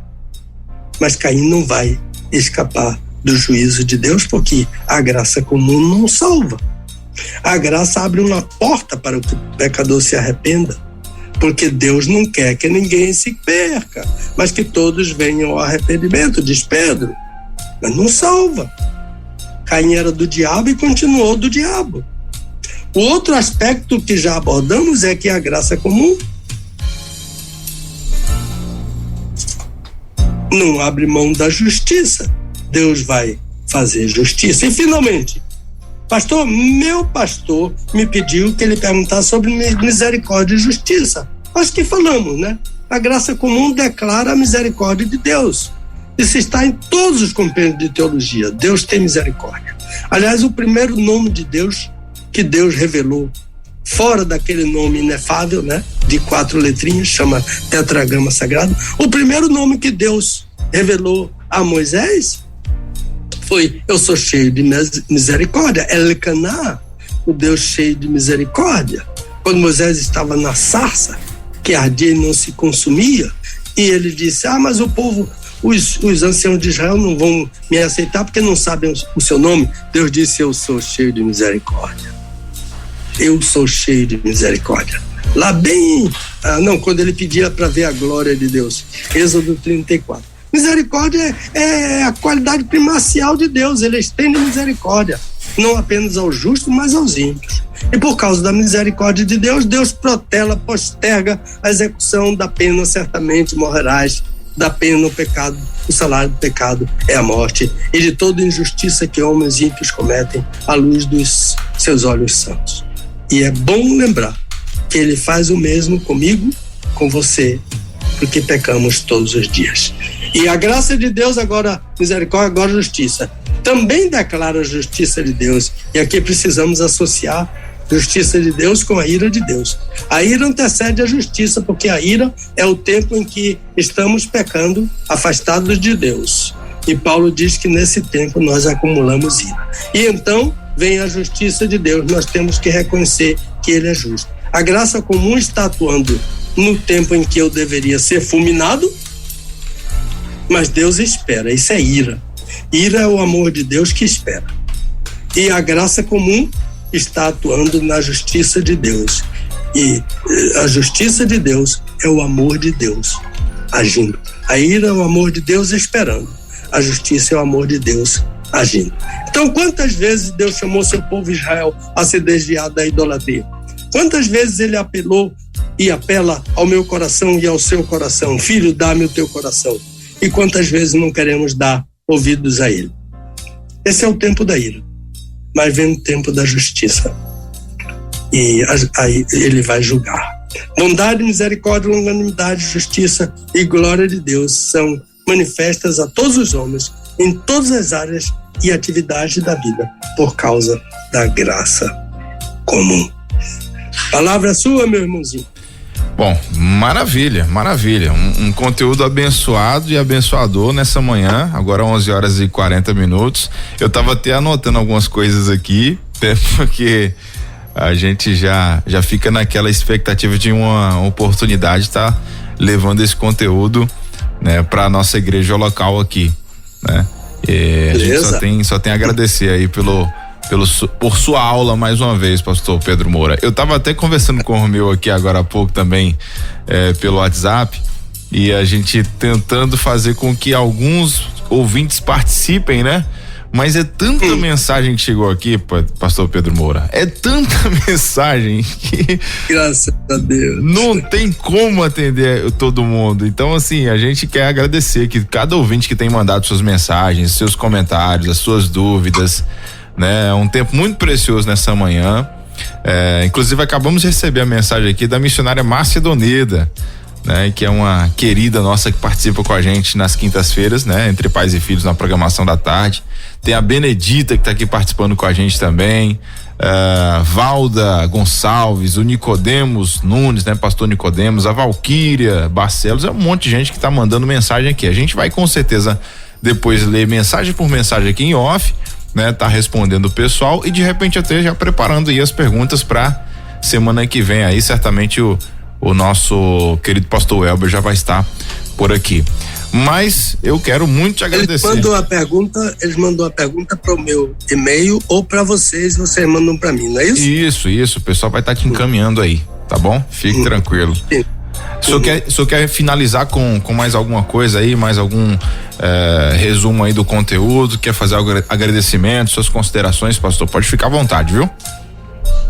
Mas Caim não vai escapar do juízo de Deus, porque a graça comum não salva. A graça abre uma porta para que o pecador se arrependa, porque Deus não quer que ninguém se perca, mas que todos venham ao arrependimento, diz Pedro. Mas não salva. Caim era do diabo e continuou do diabo. O outro aspecto que já abordamos é que a graça comum não abre mão da justiça. Deus vai fazer justiça. E finalmente, meu pastor me pediu que ele perguntasse sobre misericórdia e justiça. Acho que falamos, né? A graça comum declara a misericórdia de Deus. Isso está em todos os compêndios de teologia. Deus tem misericórdia. Aliás, o primeiro nome de Deus que Deus revelou, fora daquele nome inefável, né? De 4 letrinhas, chama tetragrama sagrado. O primeiro nome que Deus revelou a Moisés foi: eu sou cheio de misericórdia. Elcaná, o Deus cheio de misericórdia. Quando Moisés estava na sarça, que ardia e não se consumia, e ele disse: mas o povo, os anciãos de Israel não vão me aceitar porque não sabem o seu nome. Deus disse: eu sou cheio de misericórdia. Eu sou cheio de misericórdia. Lá bem, quando ele pedia para ver a glória de Deus, Êxodo 34. Misericórdia é a qualidade primacial de Deus. Ele estende misericórdia, não apenas aos justos, mas aos ímpios. E por causa da misericórdia de Deus, Deus protela, posterga a execução da pena. Certamente morrerás da pena o pecado. O salário do pecado é a morte, e de toda injustiça que homens ímpios cometem à luz dos seus olhos santos. E é bom lembrar que ele faz o mesmo comigo, com você, porque pecamos todos os dias. E a graça de Deus, agora misericórdia, agora justiça, também declara a justiça de Deus. E aqui precisamos associar justiça de Deus com a ira de Deus. A ira antecede a justiça, porque a ira é o tempo em que estamos pecando, afastados de Deus. E Paulo diz que nesse tempo nós acumulamos ira. E então vem a justiça de Deus. Nós temos que reconhecer que ele é justo. A graça comum está atuando no tempo em que eu deveria ser fulminado, mas Deus espera. Isso é ira. Ira é o amor de Deus que espera. E a graça comum está atuando na justiça de Deus. E a justiça de Deus é o amor de Deus agindo. A ira é o amor de Deus esperando. A justiça é o amor de Deus agindo. Então, quantas vezes Deus chamou seu povo Israel a se desviar da idolatria? Quantas vezes ele apelou e apela ao meu coração e ao seu coração? Filho, dá-me o teu coração. E quantas vezes não queremos dar ouvidos a ele? Esse é o tempo da ira. Mas vem o tempo da justiça. E aí ele vai julgar. Bondade, misericórdia, longanimidade, justiça e glória de Deus são manifestas a todos os homens, em todas as áreas e atividades da vida, por causa da graça comum. Palavra sua, meu irmãozinho. Bom, maravilha. Um conteúdo abençoado e abençoador nessa manhã, agora 11h40. Eu tava até anotando algumas coisas aqui, até porque a gente já fica naquela expectativa de uma oportunidade de tá levando esse conteúdo, né, para nossa igreja local aqui, né? E a gente só tem a agradecer aí por sua aula mais uma vez, pastor Pedro Moura. Eu tava até conversando com o meu aqui agora há pouco também, pelo WhatsApp, e a gente tentando fazer com que alguns ouvintes participem, né? Mas é tanta mensagem que chegou aqui, pastor Pedro Moura, é tanta mensagem que graças a Deus não tem como atender todo mundo. Então, assim, a gente quer agradecer que cada ouvinte que tem mandado suas mensagens, seus comentários, as suas dúvidas, né? É um tempo muito precioso nessa manhã. Inclusive acabamos de receber a mensagem aqui da missionária Márcia Doneda, né? Que é uma querida nossa que participa com a gente nas quintas-feiras, né? Entre pais e filhos na programação da tarde. Tem a Benedita que está aqui participando com a gente também, Valda Gonçalves, o Nicodemos Nunes, né? Pastor Nicodemos, a Valquíria Barcelos, é um monte de gente que está mandando mensagem aqui. A gente vai com certeza depois ler mensagem por mensagem aqui em off, né? Tá respondendo o pessoal e de repente até já preparando aí as perguntas para semana que vem aí, certamente o nosso querido pastor Elber já vai estar por aqui. Mas eu quero muito te agradecer. Eles mandou a pergunta para o meu e-mail ou para vocês mandam para mim, não é isso? Isso, o pessoal vai estar te encaminhando aí, tá bom? Fique tranquilo. Sim. O senhor quer finalizar com mais alguma coisa aí, mais algum resumo aí do conteúdo, quer fazer agradecimentos, suas considerações, pastor? Pode ficar à vontade, viu?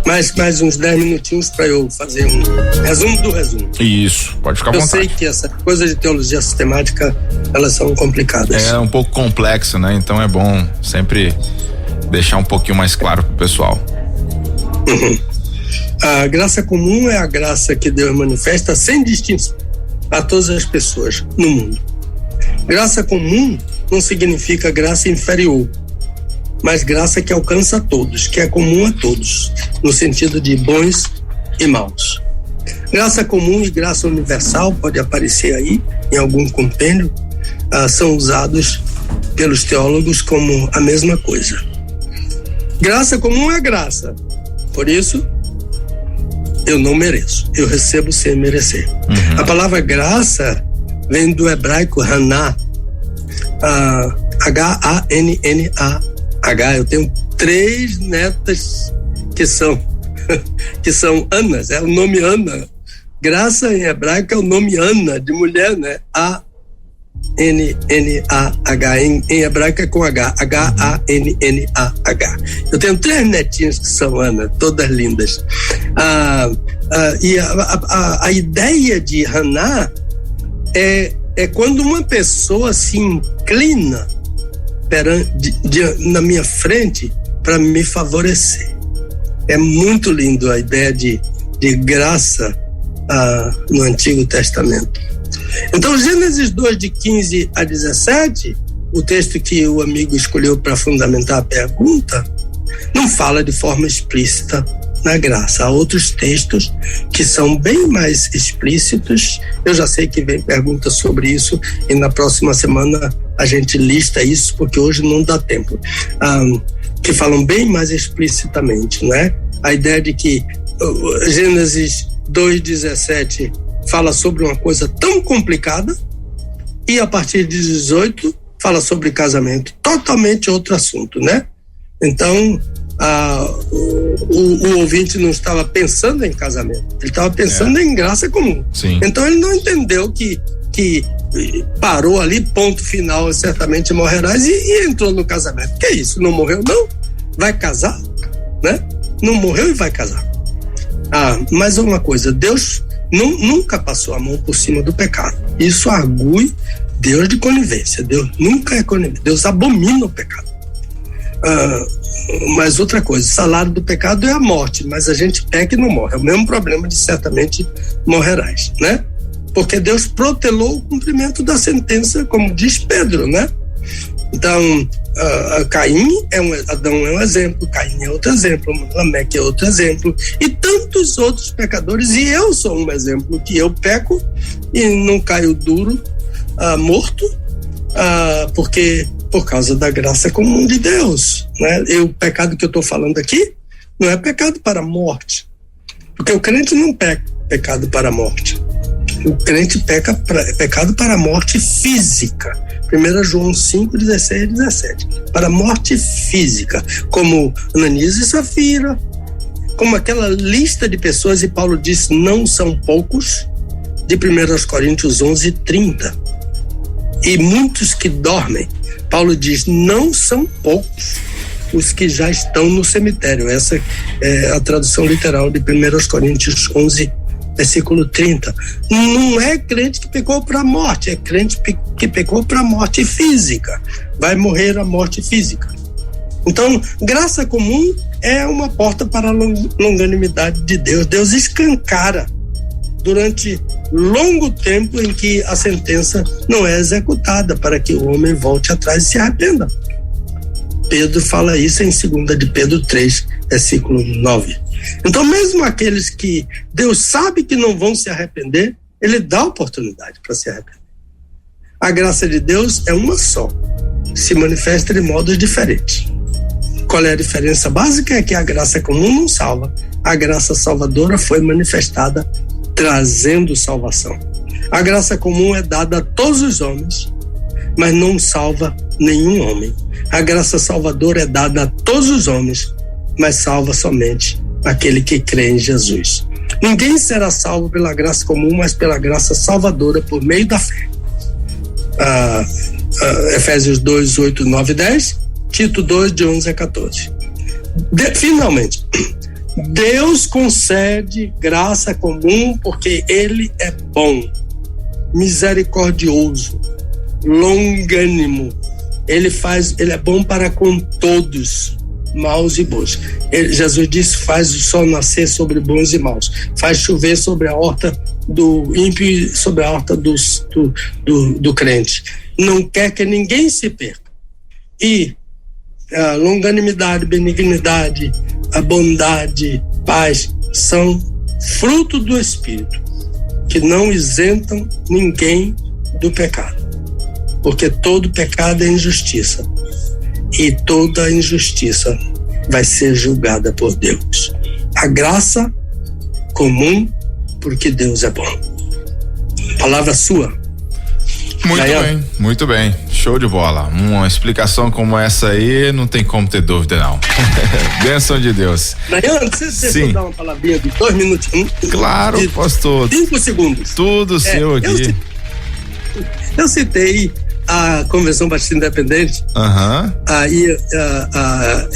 Mais uns 10 minutinhos para eu fazer um resumo do resumo. Isso, pode ficar à vontade. Eu sei que essa coisa de teologia sistemática, elas são complicadas. É um pouco complexo, né? Então é bom sempre deixar um pouquinho mais claro pro pessoal. A graça comum é a graça que Deus manifesta sem distinção a todas as pessoas no mundo. Graça comum não significa graça inferior, mas graça que alcança a todos, que é comum a todos, no sentido de bons e maus. Graça comum e graça universal, pode aparecer aí em algum compêndio, são usados pelos teólogos como a mesma coisa. Graça comum é graça, por isso eu não mereço, eu recebo sem merecer. A palavra graça vem do hebraico Haná, H-A-N-N-A. Eu tenho 3 netas que são Anas, é o nome Ana. Graça em hebraico é o nome Ana, de mulher, né? A-N-N-A-H, em hebraico é com H, H-A-N-N-A-H. Eu tenho 3 netinhas que são Ana, todas lindas. E a ideia de Haná é quando uma pessoa se inclina na minha frente para me favorecer. É muito lindo a ideia de graça no Antigo Testamento. Então, Gênesis 2, de 15 a 17, o texto que o amigo escolheu para fundamentar a pergunta, não fala de forma explícita na graça. Há outros textos que são bem mais explícitos. Eu já sei que vem pergunta sobre isso e na próxima semana a gente lista isso, porque hoje não dá tempo. Que falam bem mais explicitamente, né? A ideia de que Gênesis 2:17 fala sobre uma coisa tão complicada e a partir de 18 fala sobre casamento, totalmente outro assunto, né? Então o ouvinte não estava pensando em casamento, ele estava pensando em graça comum. Sim. Então ele não entendeu que parou ali, ponto final, certamente morrerás, e entrou no casamento. Que é isso? Não morreu não? Vai casar, né? Não morreu e vai casar. Mas uma coisa, Deus nunca passou a mão por cima do pecado. Isso argue Deus de conivência. Deus nunca é conivente. Deus abomina o pecado. Mas outra coisa, o salário do pecado é a morte, mas a gente peca e não morre. É o mesmo problema de certamente morrerás, né? Porque Deus protelou o cumprimento da sentença, como diz Pedro, né? Então, Adão é um exemplo, Caim é outro exemplo, Lameque é outro exemplo, e tantos outros pecadores, e eu sou um exemplo, que eu peco e não caio duro, morto, porque por causa da graça comum de Deus, né? O pecado que eu estou falando aqui não é pecado para a morte, porque o crente não peca pecado para a morte. O crente peca pecado para a morte física. 1 João 5, 16 e 17. Para a morte física, como Ananias e Safira, como aquela lista de pessoas, e Paulo disse, não são poucos, de 1 Coríntios 11, 30. E muitos que dormem, Paulo diz, não são poucos os que já estão no cemitério. Essa é a tradução literal de 1 Coríntios 11, versículo 30. Não é crente que pecou para a morte, é crente que pecou para a morte física. Vai morrer a morte física. Então, graça comum é uma porta para a longanimidade de Deus. Deus escancara durante longo tempo em que a sentença não é executada para que o homem volte atrás e se arrependa. Pedro fala isso em 2 de Pedro 3, versículo 9. Então, mesmo aqueles que Deus sabe que não vão se arrepender, ele dá oportunidade para se arrepender. A graça de Deus é uma só, se manifesta de modos diferentes. Qual é a diferença básica? É que a graça comum não salva. A graça salvadora foi manifestada trazendo salvação. A graça comum é dada a todos os homens, mas não salva nenhum homem. A graça salvadora é dada a todos os homens, mas salva somente aquele que crê em Jesus. Ninguém será salvo pela graça comum, mas pela graça salvadora por meio da fé. Efésios 2, 8, 9 e 10, Tito 2, de 11 a 14. Finalmente, Deus concede graça comum porque Ele é bom, misericordioso, longânimo. Ele é bom para com todos, maus e bons. Jesus disse: faz o sol nascer sobre bons e maus, faz chover sobre a horta do ímpio e sobre a horta do crente. Não quer que ninguém se perca. E a longanimidade, benignidade, a bondade, paz são fruto do Espírito, que não isentam ninguém do pecado, porque todo pecado é injustiça e toda injustiça vai ser julgada por Deus. A graça comum, porque Deus é bom. Palavra sua. Muito bem, show de bola. Uma explicação como essa aí, não tem como ter dúvida, não. Bênção de Deus. Nayan, você dar uma palavrinha de 2 minutinhos? Claro, pastor. 5 segundos. Tudo seu aqui. Eu citei a Convenção Batista Independente.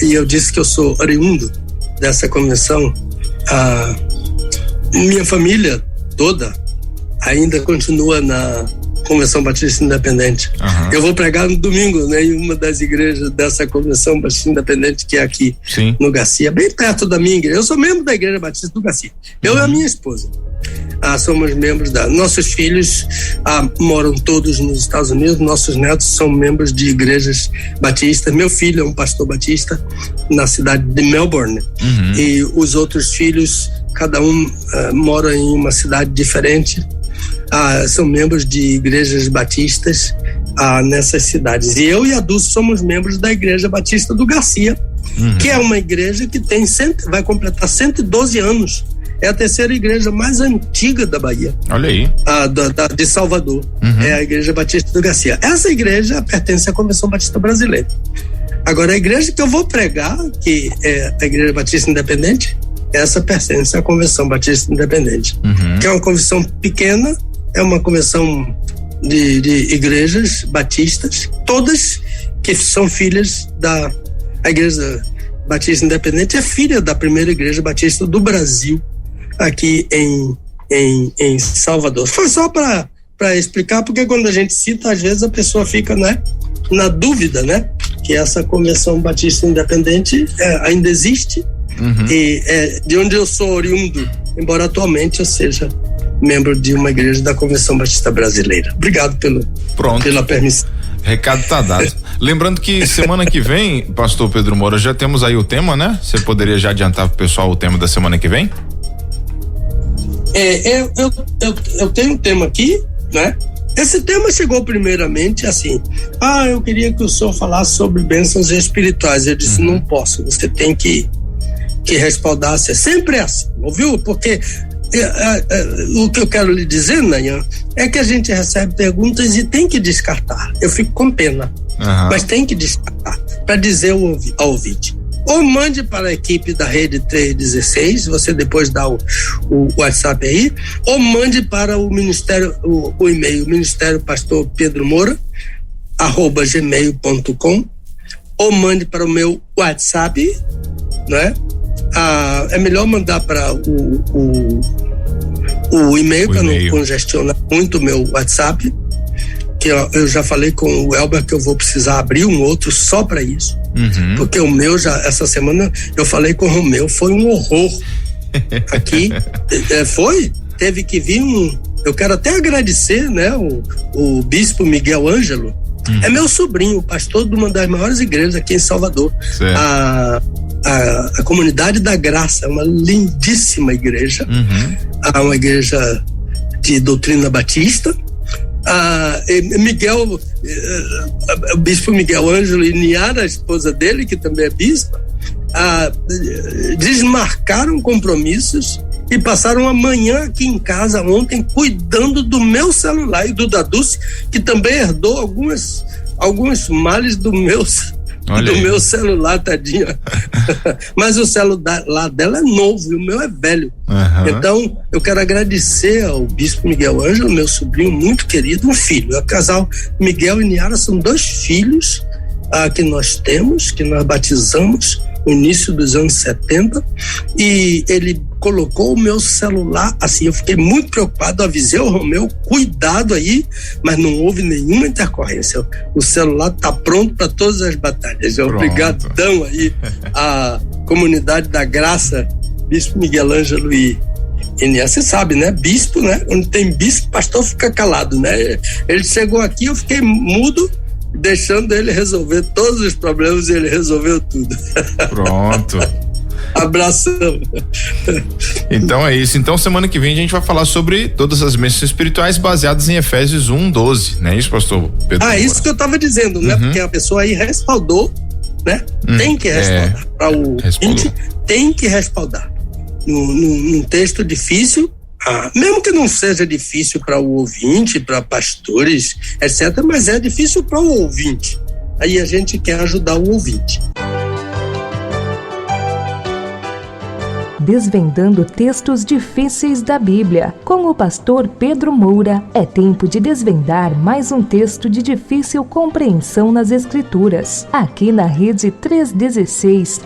E eu disse que eu sou oriundo dessa convenção. Minha família toda ainda continua na Convenção Batista Independente. Eu vou pregar no domingo, né, em uma das igrejas dessa Convenção Batista Independente, que é aqui no Garcia, bem perto da minha igreja. Eu sou membro da Igreja Batista do Garcia. Eu e a minha esposa. Somos membros nossos filhos moram todos nos Estados Unidos, nossos netos são membros de igrejas batistas. Meu filho é um pastor batista na cidade de Melbourne, e os outros filhos, cada um mora em uma cidade diferente. São membros de igrejas batistas nessas cidades. E eu e a Dulce somos membros da Igreja Batista do Garcia, que é uma igreja que vai completar 112 anos. É a terceira igreja mais antiga da Bahia. Olha aí. De Salvador. É a Igreja Batista do Garcia. Essa igreja pertence à Convenção Batista Brasileira. Agora, a igreja que eu vou pregar, que é a Igreja Batista Independente, essa pertence à Convenção Batista Independente, que é uma convenção pequena, é uma convenção de igrejas batistas, todas que são filhas da Igreja Batista Independente, é filha da primeira Igreja Batista do Brasil, aqui em Salvador. Foi só para explicar, porque quando a gente cita, às vezes a pessoa fica, né, na dúvida, né, que essa Convenção Batista Independente ainda existe, e de onde eu sou oriundo, embora atualmente eu seja membro de uma igreja da Convenção Batista Brasileira. Obrigado pela permissão. Recado tá dado. Lembrando que semana que vem, pastor Pedro Moura, já temos aí o tema, né? Você poderia já adiantar pro pessoal o tema da semana que vem? Eu tenho um tema aqui, né? Esse tema chegou primeiramente assim: eu queria que o senhor falasse sobre bênçãos espirituais. Eu disse: não posso, você tem que respaldar. Sempre é assim, ouviu? Porque o que eu quero lhe dizer, Nayan, é que a gente recebe perguntas e tem que descartar. Eu fico com pena, mas tem que descartar para dizer ao ouvinte. Ou mande para a equipe da Rede 316, você depois dá o WhatsApp aí, ou mande para o ministério, o e-mail, Ministério Pastor Pedro Moura, @gmail.com, ou mande para o meu WhatsApp, né? É melhor mandar para o e-mail, para não congestionar muito o meu WhatsApp, que eu já falei com o Elber que eu vou precisar abrir um outro só para isso. Porque o meu essa semana eu falei com o meu, foi um horror. Aqui, teve que vir eu quero até agradecer, né, o bispo Miguel Ângelo, é meu sobrinho, pastor de uma das maiores igrejas aqui em Salvador. A Comunidade da Graça, é uma lindíssima igreja, uma igreja de doutrina batista. O bispo Miguel Ângelo e Niara, a esposa dele, que também é bispa, desmarcaram compromissos e passaram a manhã aqui em casa ontem cuidando do meu celular e do da Dulce, que também herdou alguns males do meu celular, tadinha. Mas o celular dela é novo e o meu é velho. Então eu quero agradecer ao bispo Miguel Ângelo, meu sobrinho muito querido, um filho. O casal Miguel e Niara são 2 filhos que nós temos, que nós batizamos no início dos anos 70, e ele colocou o meu celular, assim, eu fiquei muito preocupado, avisei o Romeu, cuidado aí, mas não houve nenhuma intercorrência. O celular está pronto para todas as batalhas. Obrigadão aí à Comunidade da Graça, bispo Miguel Ângelo e você sabe, né? Bispo, né? Onde tem bispo, pastor fica calado, né? Ele chegou aqui, eu fiquei mudo, deixando ele resolver todos os problemas, e ele resolveu tudo. Pronto. Abração. Então é isso. Então semana que vem a gente vai falar sobre todas as bênçãos espirituais baseadas em Efésios 1:12, não é isso, pastor Pedro? Isso que eu estava dizendo, né? Porque a pessoa aí respaldou, né? Tem que respaldar. Para o ouvinte, tem que respaldar. Num texto difícil, mesmo que não seja difícil para o ouvinte, para pastores, etc., mas é difícil para o ouvinte. Aí a gente quer ajudar o ouvinte. Desvendando textos difíceis da Bíblia. Com o pastor Pedro Moura, é tempo de desvendar mais um texto de difícil compreensão nas Escrituras. Aqui na Rede 316,